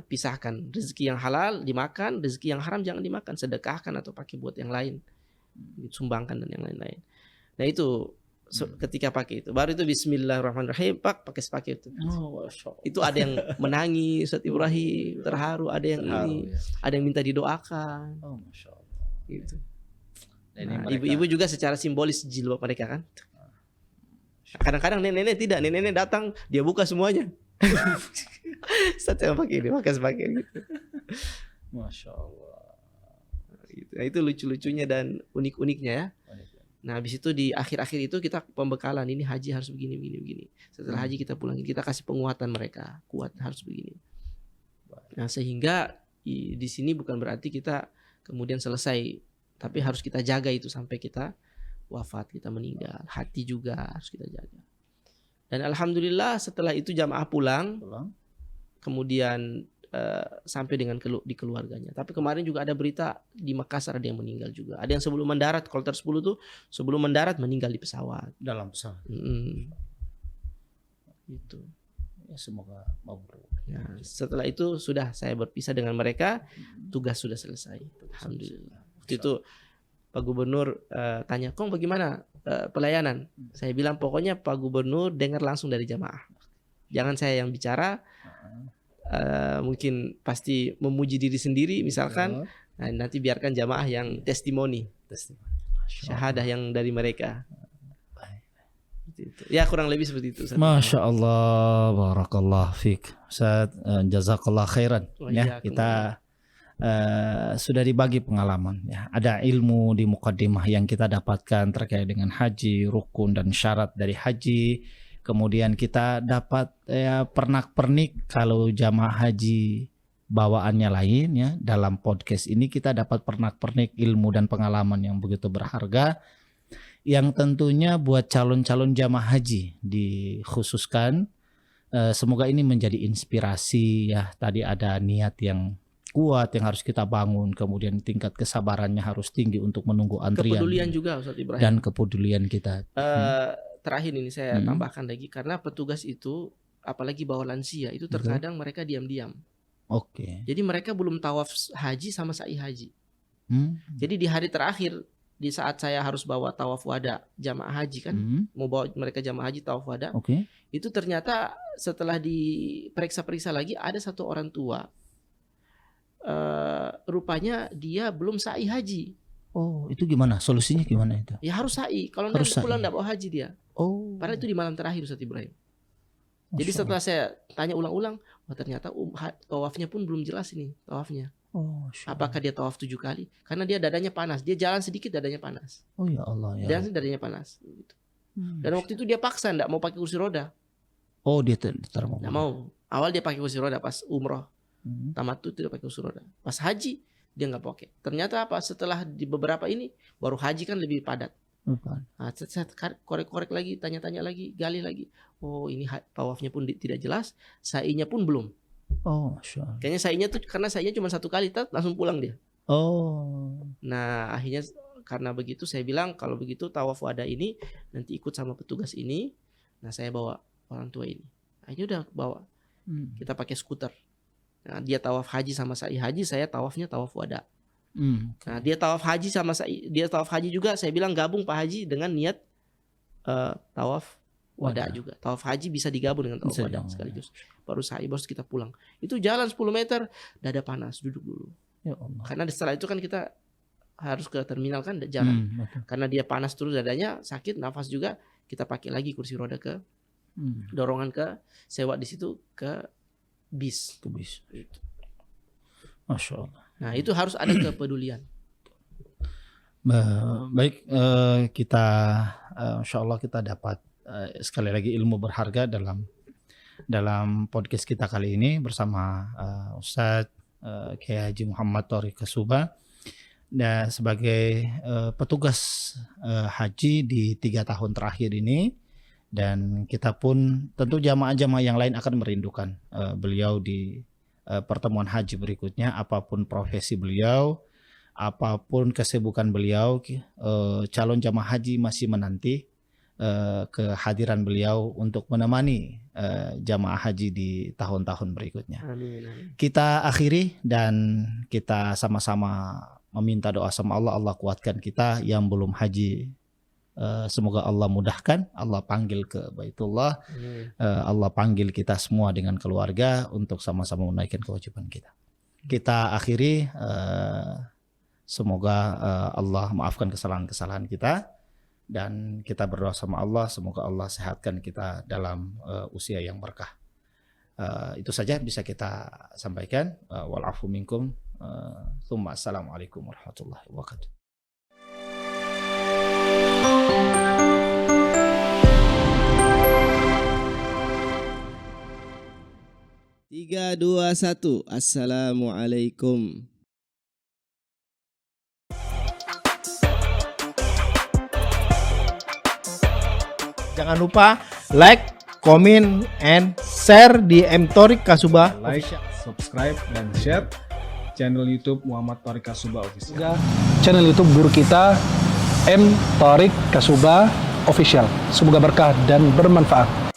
pisahkan rezeki yang halal dimakan, rezeki yang haram jangan dimakan, sedekahkan atau pakai buat yang lain, sumbangkan dan yang lain-lain. Nah itu ketika pakai itu, baru itu Bismillahirrahmanirrahim, pakai itu. Oh, Masya Allah. Itu ada yang menangis, Ustaz Ibrahim terharu, ada yang ini, Ya. ada yang minta didoakan, Oh, Masya Allah. gitu. Dan ini Nah, mereka- ibu-ibu juga secara simbolis jilbab mereka kan. Kadang-kadang nenek-nenek tidak, nenek-nenek datang dia buka semuanya. Saya pakai ini, pakai gitu. Masya Allah. Gitu. Nah, itu lucu-lucunya dan unik-uniknya ya. Nah, habis itu di akhir-akhir itu kita pembekalan, ini haji harus begini. Setelah haji kita pulangin, kita kasih penguatan mereka, kuat harus begini. Nah, sehingga di sini bukan berarti kita kemudian selesai, tapi harus kita jaga itu sampai kita wafat, kita meninggal. Hati juga harus kita jaga. Dan alhamdulillah setelah itu jamaah pulang, kemudian sampai dengan di keluarganya. Tapi kemarin juga ada berita di Makassar ada yang meninggal juga. Ada yang sebelum mendarat, Kloter 10 tuh sebelum mendarat meninggal di pesawat. Dalam pesawat. Gitu. Ya, semoga mabrur. Ya, setelah itu sudah saya berpisah dengan mereka, tugas sudah selesai. Alhamdulillah. Waktu itu Pak Gubernur tanya, "Kong bagaimana pelayanan?" Saya bilang pokoknya Pak Gubernur dengar langsung dari jamaah. Jangan saya yang bicara. Mungkin pasti memuji diri sendiri misalkan. Nah, nanti biarkan jamaah yang testimoni. Syahadah yang dari mereka. Itu. Ya kurang lebih seperti itu. Masya Allah, barakallah fiik. Ustaz, jazakallah khairan. Ya, kita sudah dibagi pengalaman. Ya, ada ilmu di muqaddimah yang kita dapatkan terkait dengan haji, rukun dan syarat dari haji. Kemudian kita dapat pernak-pernik kalau jamaah haji bawaannya lain ya. Dalam podcast ini kita dapat pernak-pernik ilmu dan pengalaman yang begitu berharga, yang tentunya buat calon-calon jamaah haji dikhususkan. Semoga ini menjadi inspirasi ya. Tadi ada niat yang kuat yang harus kita bangun, kemudian tingkat kesabarannya harus tinggi untuk menunggu antrian. Kepedulian juga Ustaz Ibrahim. Dan kepedulian kita. Terakhir ini saya tambahkan lagi, karena petugas itu apalagi bawa lansia itu terkadang mereka diam-diam. Oke. Jadi mereka belum tawaf haji sama sa'i haji. Jadi di hari terakhir, di saat saya harus bawa tawaf wada jamaah haji kan, mau bawa mereka jamaah haji tawaf wada, itu ternyata setelah diperiksa-periksa lagi ada satu orang tua, rupanya dia belum sa'i haji. Oh, itu gimana? Solusinya gimana itu? Ya harus sa'i. Kalau nanti pulang enggak bawa haji dia. Oh. Padahal itu di malam terakhir Ustaz Ibrahim. Jadi Masya setelah saya tanya ulang-ulang, wah ternyata tawafnya pun belum jelas ini tawafnya. Allah. Masya Allah. Apakah dia tawaf 7 kali? Karena dia dadanya panas. Dia jalan sedikit dadanya panas. Oh ya Allah ya. Dan dadanya panas. Gitu. Dan waktu itu dia paksa nggak mau pakai kursi roda. Oh dia termau. Nggak mau. Awal dia pakai kursi roda pas umroh. Tamattu tidak pakai kursi roda. Pas haji dia nggak pakai. Ternyata apa? Setelah di beberapa ini baru haji kan lebih padat. Nah, korek-korek lagi, tanya-tanya lagi, gali lagi. Oh ini tawafnya pun tidak jelas, sa'inya pun belum. Oh Masya Allah. Kayaknya sa'inya tuh karena sa'inya cuma 1 kali, langsung pulang dia. Oh. Nah akhirnya karena begitu saya bilang kalau begitu tawaf wada ini nanti ikut sama petugas ini. Nah saya bawa orang tua ini. Akhirnya udah bawa. Kita pakai skuter. Nah dia tawaf haji sama sa'i haji, saya tawafnya tawaf wada. Nah dia tawaf haji sama dia tawaf haji juga. Saya bilang gabung Pak Haji dengan niat tawaf wada juga. Tawaf haji bisa digabung dengan tawaf wada sekaligus. Baru sa'i, baru kita pulang. Itu jalan 10 meter, dada panas, duduk dulu. Ya Allah. Karena setelah itu kan kita harus ke terminal kan jalan. Karena dia panas terus dadanya, sakit, nafas juga, kita pakai lagi kursi roda ke dorongan ke sewa di situ ke bis. Ke bis. Masya Allah. Nah itu harus ada kepedulian. Baik, kita Insya Allah kita dapat sekali lagi ilmu berharga dalam podcast kita kali ini bersama Ustadz Kiai Haji Muhammad Thoriq Kasuba dan sebagai petugas haji di 3 tahun terakhir ini, dan kita pun tentu jamaah-jamaah yang lain akan merindukan beliau di pertemuan haji berikutnya. Apapun profesi beliau, apapun kesibukan beliau, calon jamaah haji masih menanti kehadiran beliau untuk menemani jamaah haji di tahun-tahun berikutnya. Amin. Kita akhiri dan kita sama-sama meminta doa sama Allah. Allah kuatkan kita yang belum haji. Semoga Allah mudahkan, Allah panggil ke Baitullah, Allah panggil kita semua dengan keluarga untuk sama-sama menaikkan kewajiban kita. Kita akhiri, semoga Allah maafkan kesalahan-kesalahan kita, dan kita berdoa sama Allah, semoga Allah sehatkan kita dalam usia yang berkah. Itu saja bisa kita sampaikan. Wal afu minkum. Tsumma assalamualaikum warahmatullahi wabarakatuh. 3, 2, 1. Assalamualaikum. Jangan lupa like, comment, and share di M Thoriq Kasuba. Like, subscribe, dan share channel YouTube Muhammad Thoriq Kasuba Official. Juga channel YouTube guru kita M Thoriq Kasuba Official. Semoga berkah dan bermanfaat.